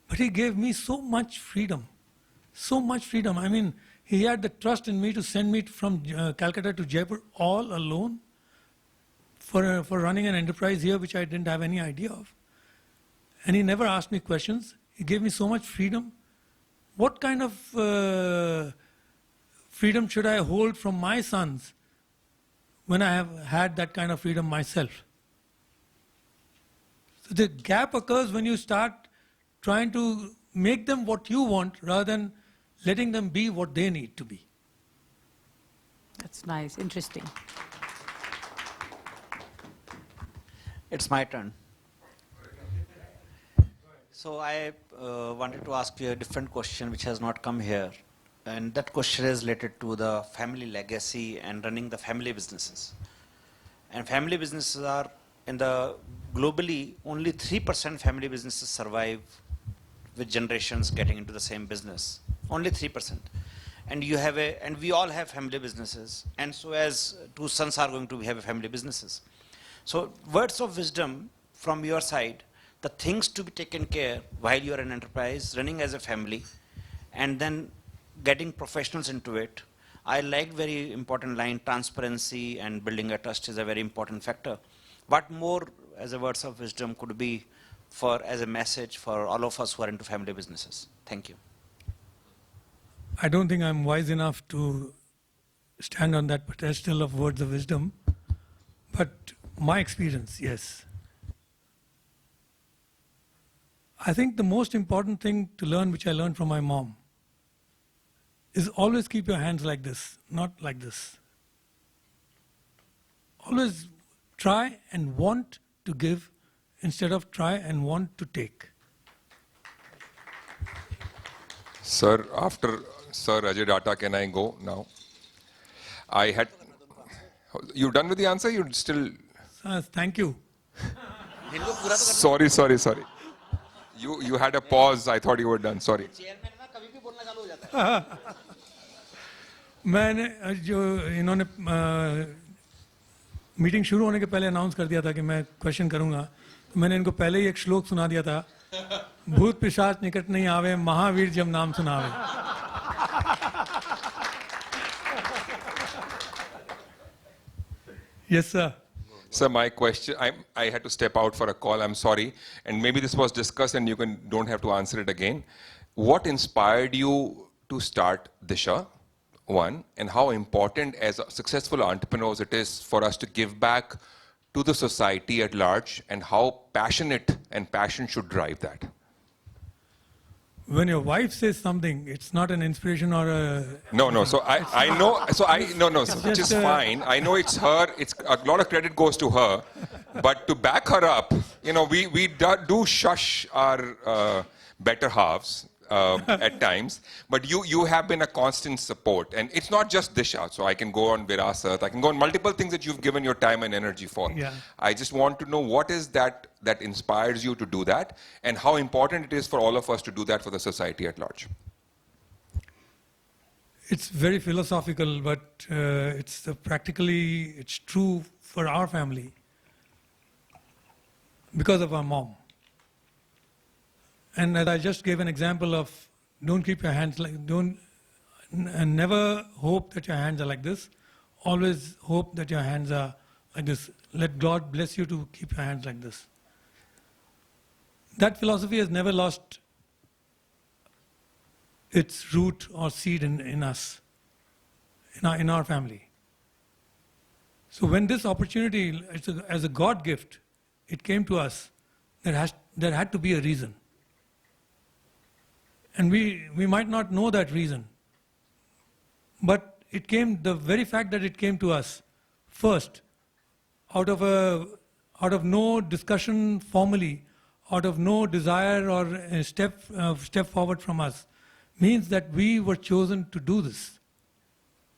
Speaker 2: But he gave me so much freedom. So much freedom. He had the trust in me to send me from Calcutta to Jaipur all alone for running an enterprise here which I didn't have any idea of. And he never asked me questions. He gave me so much freedom. What kind of freedom should I hold from my sons when I have had that kind of freedom myself? So the gap occurs when you start trying to make them what you want rather than letting them be what they need to be.
Speaker 4: That's nice, interesting.
Speaker 5: It's my turn. So I wanted to ask you a different question which has not come here. And that question is related to the family legacy and running the family businesses. And family businesses are, globally, only 3% family businesses survive with generations getting into the same business. Only 3%. And we all have family businesses. And so as two sons are going to have family businesses. So words of wisdom from your side, the things to be taken care while you are an enterprise, running as a family, and then getting professionals into it. I like very important line, transparency and building a trust is a very important factor. What more as a words of wisdom could be for as a message for all of us who are into family businesses? Thank you.
Speaker 2: I don't think I'm wise enough to stand on that pedestal of words of wisdom, but my experience, yes. I think the most important thing to learn, which I learned from my mom, is always keep your hands like this, not like this. Always try and want to give instead of try and want to take.
Speaker 6: Sir, after Sir Ajay Data, can I go now? I had. You done with the answer? You still.
Speaker 2: Thank you.
Speaker 6: Sorry. You had a pause. I thought you were done. Sorry.
Speaker 2: मैंने जो इन्होंने meeting शुरू होने के पहले announce कर दिया था कि मैं क्वेश्चन करूंगा, तो मैंने इनको पहले ही एक श्लोक सुना दिया था, भूत पिशाच निकट नहीं आवे, महावीर जब नाम सुनावे. Yes, sir.
Speaker 6: Sir, my question, I had to step out for a call, I'm sorry. And maybe this was discussed and you don't have to answer it again. What inspired you to start Disha, one, and how important as successful entrepreneurs it is for us to give back to the society at large, and how passionate and passion should drive that?
Speaker 2: When your wife says something, it's not an inspiration or a...
Speaker 6: No. So I know. So which is fine. I know it's her. It's a lot of credit goes to her, but to back her up, we do shush our better halves at times. But you have been a constant support, and it's not just Disha. So I can go on Virasat. I can go on multiple things that you've given your time and energy for.
Speaker 2: Yeah.
Speaker 6: I just want to know what is that inspires you to do that, and how important it is for all of us to do that for the society at large.
Speaker 2: It's very philosophical, but it's true for our family because of our mom. And as I just gave an example of, don't keep your hands and never hope that your hands are like this. Always hope that your hands are like this. Let God bless you to keep your hands like this. That philosophy has never lost its root or seed in us, in our family. So when this opportunity, as a God gift, it came to us, there had to be a reason. And we might not know that reason, but the very fact that it came to us first, out of no discussion formally, out of no desire or a step forward from us, means that we were chosen to do this.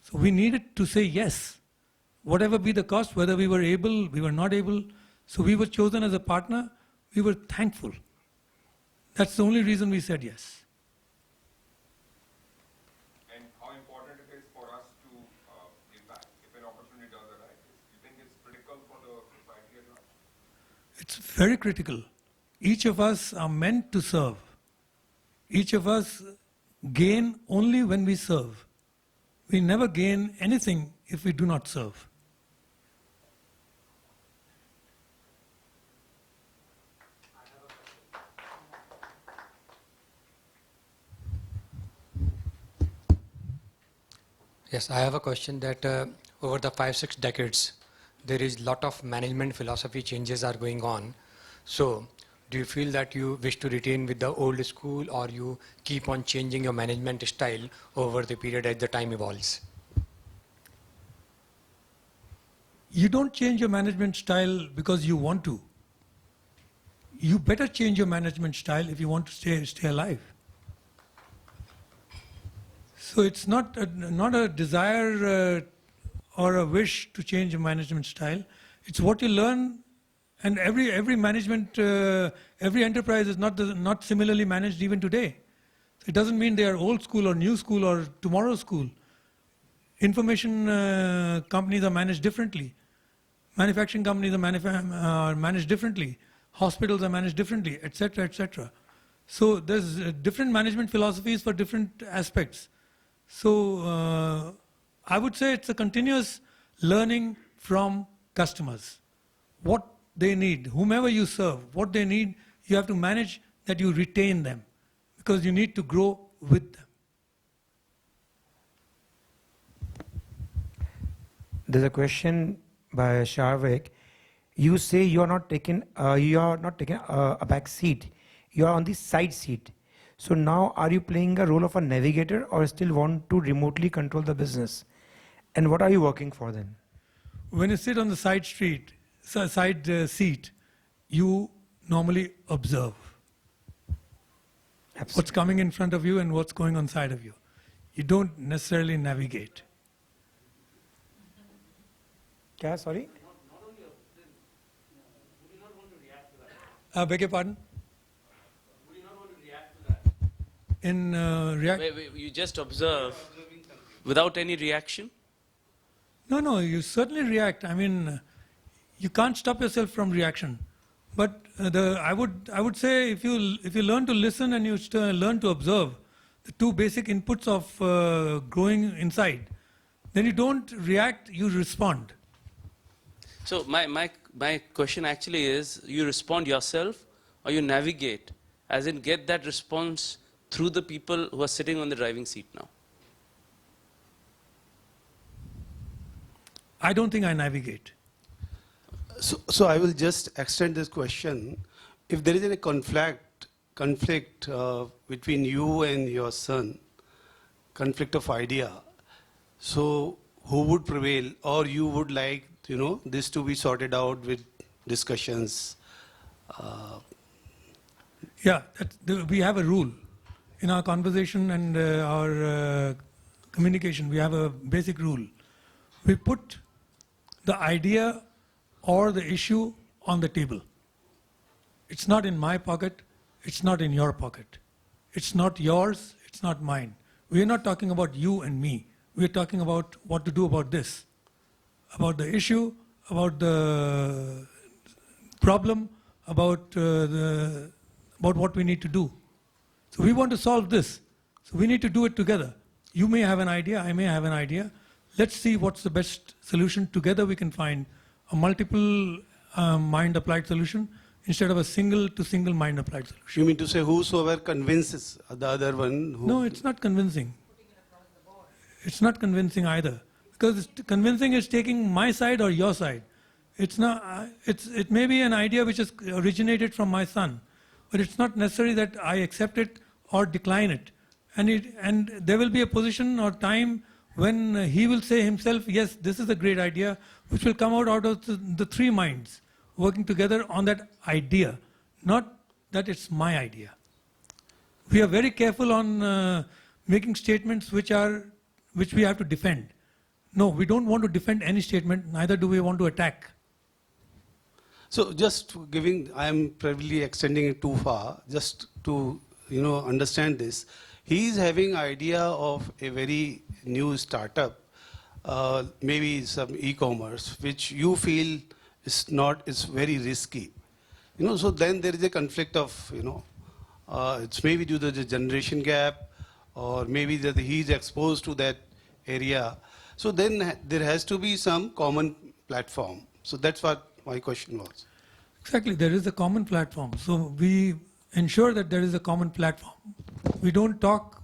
Speaker 2: So we needed to say yes, whatever be the cost, whether we were able, we were not able. So we were chosen as a partner. We were thankful. That's the only reason we said yes.
Speaker 6: And how important it is for us to give back if an opportunity does arise? Do you think it's critical for the society at large?
Speaker 2: It's very critical. Each of us are meant to serve. Each of us gain only when we serve. We never gain anything if we do not serve.
Speaker 7: Yes, I have a question that over the 5-6 decades, there is a lot of management philosophy changes are going on. So, do you feel that you wish to retain with the old school, or you keep on changing your management style over the period as the time evolves?
Speaker 2: You don't change your management style because you want to. You better change your management style if you want to stay alive. So it's not a desire or a wish to change your management style. It's what you learn. And every management, every enterprise is not similarly managed even today. So it doesn't mean they are old school or new school or tomorrow's school. Information companies are managed differently. Manufacturing companies are managed differently. Hospitals are managed differently, etc., etc. So there's different management philosophies for different aspects. So I would say it's a continuous learning from customers. What they need, whomever you serve, what they need, you have to manage that you retain them because you need to grow with them.
Speaker 1: There's a question by Sharvik. You say you are not taking a back seat. You are on the side seat. So now are you playing a role of a navigator or still want to remotely control the business? And what are you working for then?
Speaker 2: When you sit on the side seat, you normally observe what's coming in front of you and what's going on side of you. You don't necessarily navigate.
Speaker 1: Kya, sorry?
Speaker 2: Beg your pardon?
Speaker 8: Would you not want to react to that?
Speaker 2: In react?
Speaker 8: Wait, you just observe without any reaction?
Speaker 2: No, you certainly react. I mean, you can't stop yourself from reaction. But I would say if you learn to listen and you learn to observe the two basic inputs of growing inside, then you don't react, you respond.
Speaker 8: So my question actually is, you respond yourself or you navigate, as in get that response through the people who are sitting on the driving seat now?
Speaker 2: I don't think I navigate.
Speaker 9: So I will just extend this question. If there is any conflict between you and your son, conflict of idea, so who would prevail, or you would like this to be sorted out with discussions?
Speaker 2: Yeah, we have a rule in our conversation and our communication. We have a basic rule. We put the idea or the issue on the table. It's not in my pocket. It's not in your pocket. It's not yours. It's not mine. We're not talking about you and me. We're talking about what to do about this, about the issue, about the problem, about what we need to do. So we want to solve this. So we need to do it together. You may have an idea. I may have an idea. Let's see what's the best solution. Together we can find a multiple mind applied solution instead of a single to single mind applied solution.
Speaker 9: You mean to say whosoever convinces the other one?
Speaker 2: No, it's not convincing. It's not convincing either, because convincing is taking my side or your side. It's not. It may be an idea which has originated from my son, but it's not necessary that I accept it or decline it. And there will be a position or time when he will say himself, yes, this is a great idea, which will come out of the three minds working together on that idea, not that it's my idea. We are very careful on making statements which we have to defend. No, we don't want to defend any statement, neither do we want to attack.
Speaker 9: So just I am probably extending it too far, just to understand this. He is having idea of a very new startup, maybe some e-commerce, which you feel is very risky. So then there is a conflict of, it's maybe due to the generation gap, or maybe that he is exposed to that area. So then there has to be some common platform. So that's what my question was.
Speaker 2: Exactly, there is a common platform. So we ensure that there is a common platform. We don't talk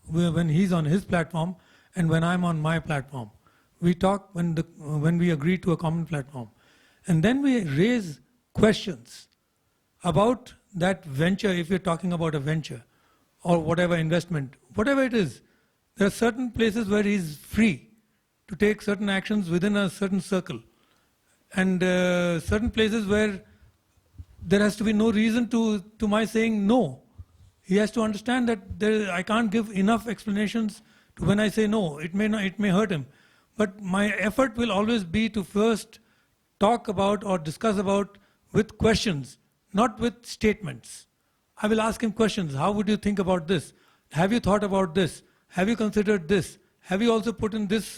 Speaker 2: when he's on his platform and when I'm on my platform. We talk when we agree to a common platform. And then we raise questions about that venture, if you're talking about a venture or whatever investment, whatever it is. There are certain places where he's free to take certain actions within a certain circle. And certain places where there has to be no reason to my saying no. He has to understand that I can't give enough explanations to when I say no. It may hurt him. But my effort will always be to first talk about or discuss about with questions, not with statements. I will ask him questions. How would you think about this? Have you thought about this? Have you considered this? Have you also put in this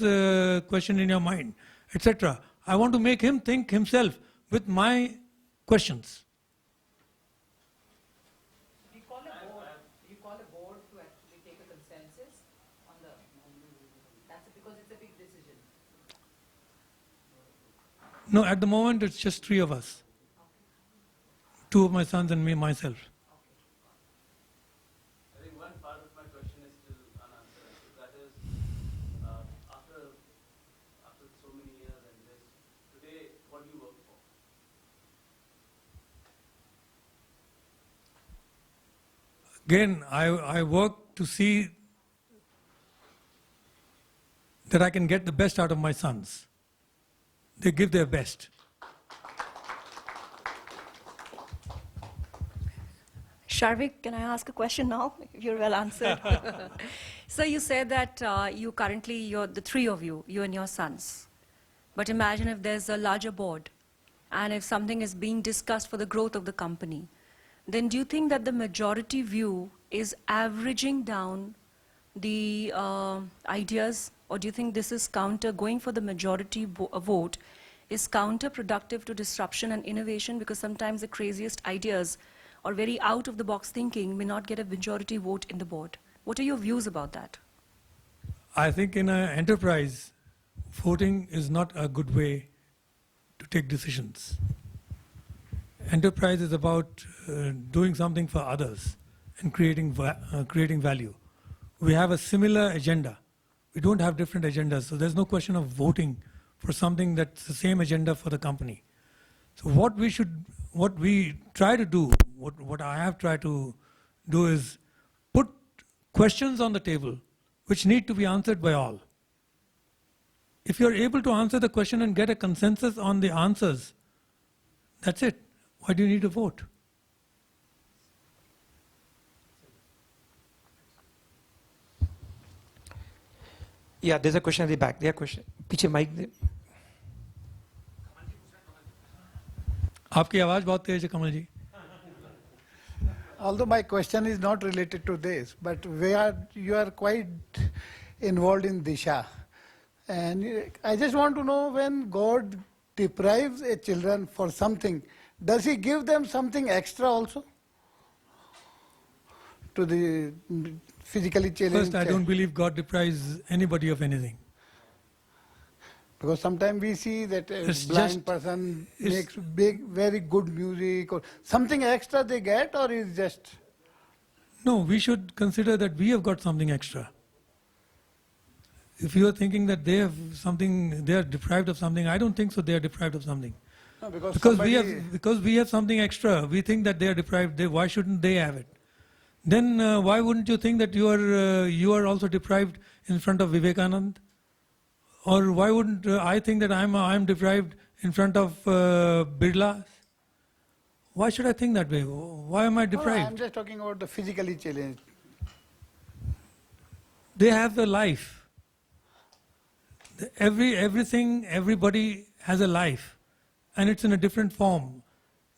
Speaker 2: question in your mind, etc. I want to make him think himself with my questions. No, at the moment it's just 3 of us. 2 of my sons and me, myself.
Speaker 8: I think one part of my question is still unanswered. That is, after so many years and this, today, what do you work for?
Speaker 2: Again, I work to see that I can get the best out of my sons. They give their best.
Speaker 10: Sharvik, can I ask a question now? If you're well answered. So you said that you currently, you're the 3 of you, you and your sons. But imagine if there's a larger board and if something is being discussed for the growth of the company, then do you think that the majority view is averaging down the ideas, or do you think this is going for the majority vote is counterproductive to disruption and innovation, because sometimes the craziest ideas or very out of the box thinking may not get a majority vote in the board? What are your views about that?
Speaker 2: I think in an enterprise, voting is not a good way to take decisions. Enterprise is about doing something for others and creating value. We have a similar agenda. We don't have different agendas, so there's no question of voting for something that's the same agenda for the company. So what we try to do, what I have tried to do is put questions on the table which need to be answered by all. If you're able to answer the question and get a consensus on the answers, that's it. Why do you need a vote?
Speaker 1: Yeah, there's a question at the back. There question. पीछे mic दे.
Speaker 2: आपकी आवाज बहुत तेज है कमल जी.
Speaker 11: Although my question is not related to this, but you are quite involved in Disha. And I just want to know, when God deprives a children for something, does he give them something extra also? To the physically challenged
Speaker 2: First, I don't believe God deprives anybody of anything.
Speaker 11: Because sometimes we see that a
Speaker 2: It's
Speaker 11: blind
Speaker 2: just-
Speaker 11: person makes very good music, or something extra they get, or is just...
Speaker 2: No, we should consider that we have got something extra. If you are thinking that they have something, they are deprived of something, I don't think so. They are deprived of something.
Speaker 11: No, because
Speaker 2: Because we have something extra. We think that they are deprived. Why shouldn't they have it? Then why wouldn't you think that you are also deprived in front of Vivekanand? Or why wouldn't I think that I'm deprived in front of Birla? Why should I think that way? Why am I
Speaker 11: No,
Speaker 2: deprived?
Speaker 11: I'm just talking about the physically challenged.
Speaker 2: They have a life. Everything, everybody has a life, and it's in a different form.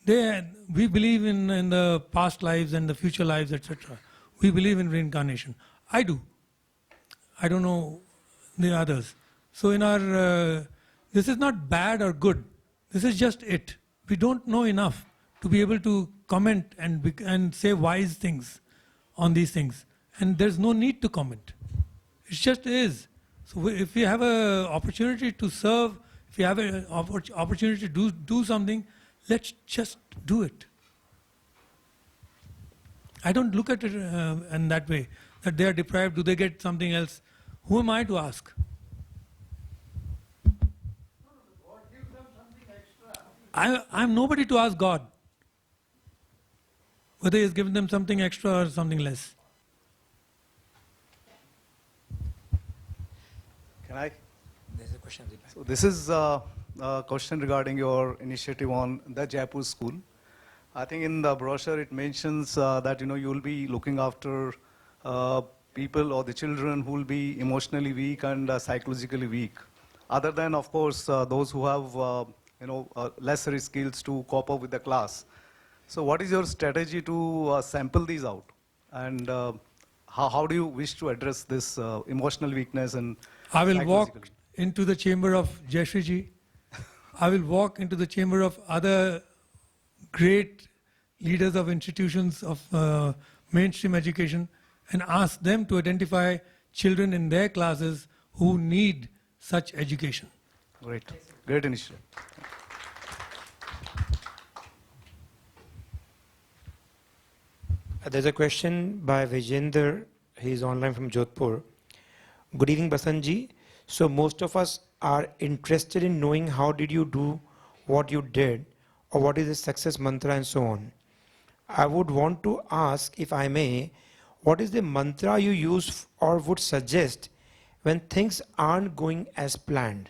Speaker 2: We believe in the past lives and the future lives, etc. We believe in reincarnation. I do. I don't know the others. So this is not bad or good. This is just it. We don't know enough to be able to comment and say wise things on these things. And there's no need to comment. It just is. So if we have an opportunity to serve, if we have an opportunity to do something, let's just do it. I don't look at it in that way, that they are deprived, do they get something else? Who am I to ask? I'm nobody to ask God whether He has given them something extra or something less.
Speaker 12: Can I?
Speaker 1: There's a question at the back.
Speaker 12: So this is a question regarding your initiative on the Jaipur school. I think in the brochure it mentions that you will be looking after people or the children who will be emotionally weak and psychologically weak. Other than, of course, those who have lesser skills to cope up with the class. So what is your strategy to sample these out? And how do you wish to address this emotional weakness and
Speaker 2: I will walk
Speaker 12: psychological?
Speaker 2: into the chamber of Jayshriji. I will walk into the chamber of other great leaders of institutions of mainstream education and ask them to identify children in their classes who need such education.
Speaker 12: Great initiative.
Speaker 1: There's a question by Vijender. He's online from Jodhpur. Good evening, Basantt ji. So most of us are interested in knowing how did you do what you did, or what is the success mantra and so on. I would want to ask, if I may, what is the mantra you use or would suggest when things aren't going as planned?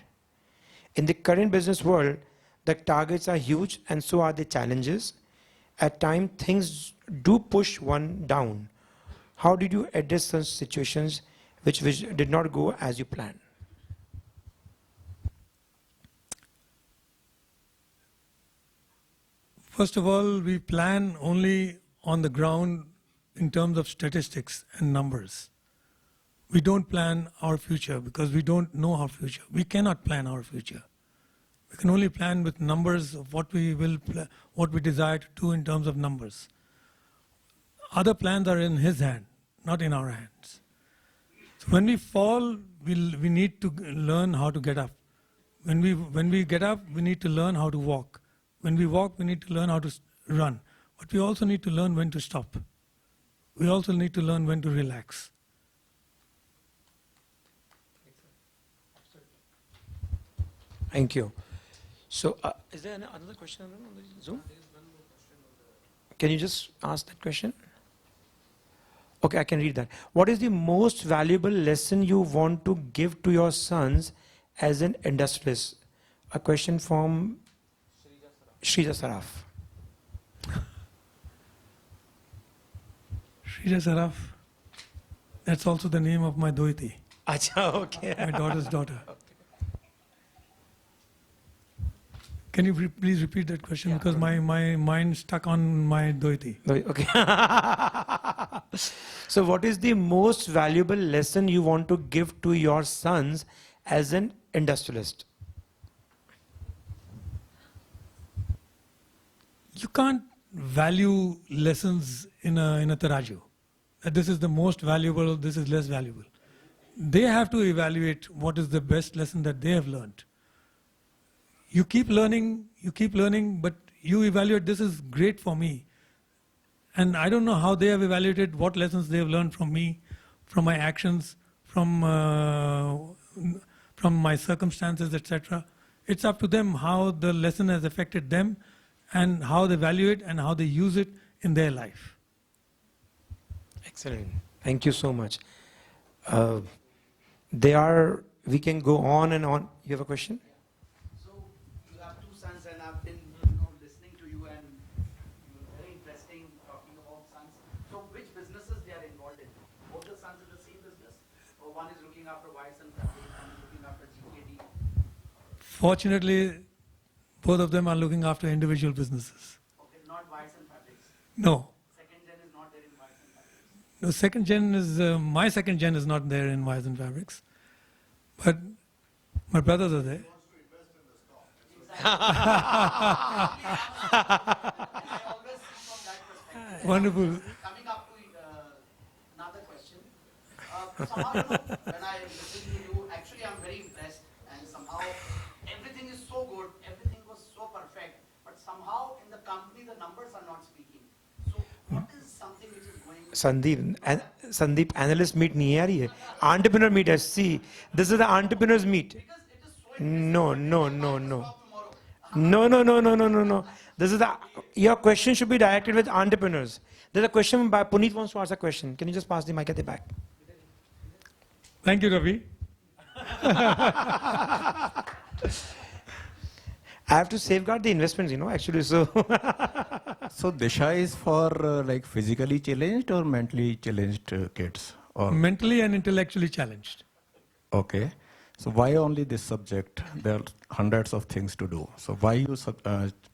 Speaker 1: In the current business world, the targets are huge and so are the challenges. At times, things do push one down. How did you address such situations which did not go as you planned?
Speaker 2: First of all, we plan only on the ground in terms of statistics and numbers. We don't plan our future because we don't know our future. We cannot plan our future. We can only plan with numbers of what we desire to do in terms of numbers. Other plans are in His hand, not in our hands. So when we fall, we need to learn how to get up. When we get up, we need to learn how to walk. When we walk, we need to learn how to run. But we also need to learn when to stop. We also need to learn when to relax.
Speaker 1: Thank you. So, is there another question on the Zoom? Can you just ask that question? Okay, I can read that. What is the most valuable lesson you want to give to your sons as an industrialist? A question from Shrija Saraf.
Speaker 2: Shrija Saraf, that's also the name of my doiti,
Speaker 1: Acha, okay.
Speaker 2: my daughter's daughter. Can you please repeat that question?
Speaker 1: Yeah.
Speaker 2: Because my mind stuck on my doiti.
Speaker 1: Okay. So what is the most valuable lesson you want to give to your sons as an industrialist?
Speaker 2: You can't value lessons in a taraju. That this is the most valuable, this is less valuable. They have to evaluate what is the best lesson that they have learned. You keep learning, but you evaluate, this is great for me. And I don't know how they have evaluated what lessons they have learned from me, from my actions, from my circumstances, etc. It's up to them how the lesson has affected them and how they value it and how they use it in their life.
Speaker 1: Excellent. Thank you so much. We can go on and on. You have a question?
Speaker 13: So you have two sons and I've been listening to you and very interesting talking about sons. So which businesses they are involved in? Both the sons in the same business? Or one is looking after Whites and Fabric, one is looking after GKD?
Speaker 2: Fortunately, both of them are looking after individual businesses.
Speaker 13: Okay, not Whites and Fabrics.
Speaker 2: No.
Speaker 13: Second gen is not there in Whites and Fabrics.
Speaker 2: No, second gen is, my second gen is not there in Wires and Fabrics. But my brothers are there. Wonderful.
Speaker 13: Coming up to another question. Somehow, when I listen to you, actually I'm very impressed and somehow everything is so good, everything was so perfect, but somehow in the company the numbers are not speaking. So what is something which is going
Speaker 1: Sandeep, analyst meet nahi aa rahi hai. Entrepreneur meet hai. See, this is the entrepreneurs meet. No. This is your question should be directed with entrepreneurs. There's a question by Puneet wants to ask a question. Can you just pass the mic at the back?
Speaker 2: Thank you, Ravi.
Speaker 1: I have to safeguard the investments, actually. So,
Speaker 14: So Disha is for like physically challenged or mentally challenged kids? Or
Speaker 2: Mentally and intellectually challenged.
Speaker 14: okay. So why only this subject? There are hundreds of things to do. So why you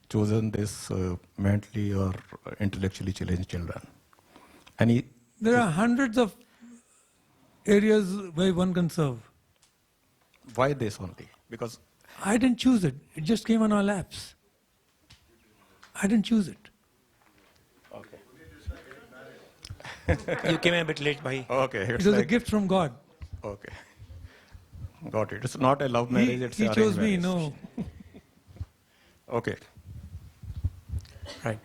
Speaker 14: chosen this mentally or intellectually challenged children?
Speaker 2: There are hundreds of areas where one can serve.
Speaker 14: Why this only? Because
Speaker 2: I didn't choose it. It just came on our laps. I didn't choose it.
Speaker 1: you came a bit late, bhai.
Speaker 14: okay,
Speaker 2: It was a gift from God.
Speaker 14: Okay, got it. It's not a love marriage. It's
Speaker 2: He
Speaker 14: arranged
Speaker 2: chose me,
Speaker 14: marriage.
Speaker 2: no.
Speaker 14: Okay.
Speaker 1: Right.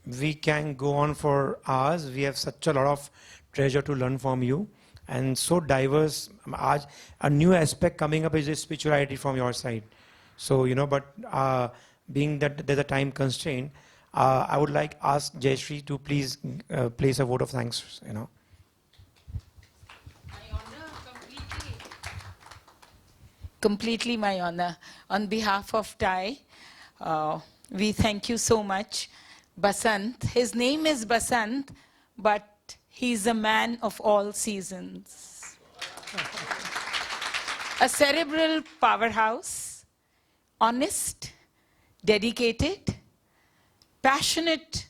Speaker 1: we can go on for hours. We have such a lot of treasure to learn from you, and so diverse. आज a new aspect coming up is the spirituality from your side. So but being that there's a time constraint, I would like ask Jayashree to please place a vote of thanks.
Speaker 3: Completely my honor. On behalf of TIE, we thank you so much. Basantt, his name is Basantt, but he's a man of all seasons. A cerebral powerhouse, honest, dedicated, passionate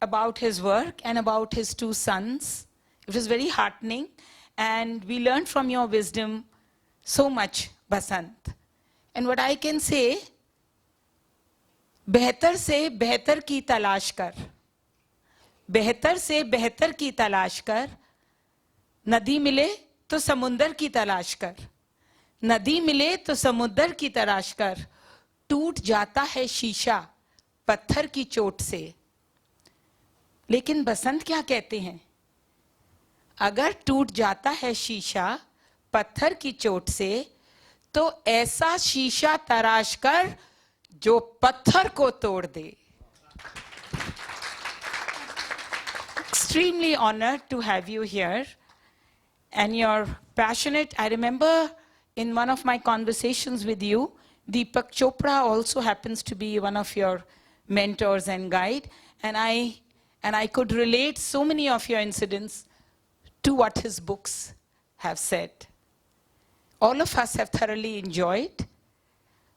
Speaker 3: about his work and about his two sons. It was very heartening, and we learned from your wisdom so much, Basantt. And what I can say, बेहतर से बेहतर की तलाश कर, बेहतर से बेहतर की तलाश कर, नदी मिले तो समुंदर की तलाश कर, नदी मिले तो समुंदर की तलाश कर, टूट जाता है शीशा पत्थर की चोट से. लेकिन बसंत क्या कहते हैं? अगर टूट जाता है शीशा पत्थर की चोट से, तो ऐसा शीशा तराश कर जो पत्थर को तोड़ दे. Extremely honored to have you here, and you're passionate. I remember in one of my conversations with you, Deepak Chopra also happens to be one of your mentors and guide, and I could relate so many of your incidents to what his books have said. All of us have thoroughly enjoyed.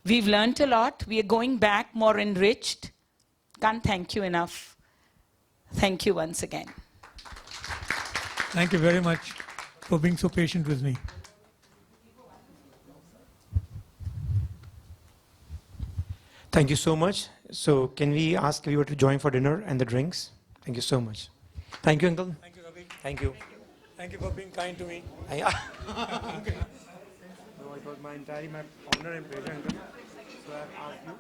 Speaker 3: We've learned a lot. We are going back more enriched. Can't thank you enough. Thank you once again.
Speaker 2: Thank you very much for being so patient with me.
Speaker 1: Thank you so much. So can we ask everyone to join for dinner and the drinks? Thank you so much. Thank you, Uncle.
Speaker 2: Thank you, Ravi.
Speaker 1: Thank you.
Speaker 2: Thank you for being kind to me.
Speaker 1: No, it was my honor and pleasure, Uncle. So I've asked you.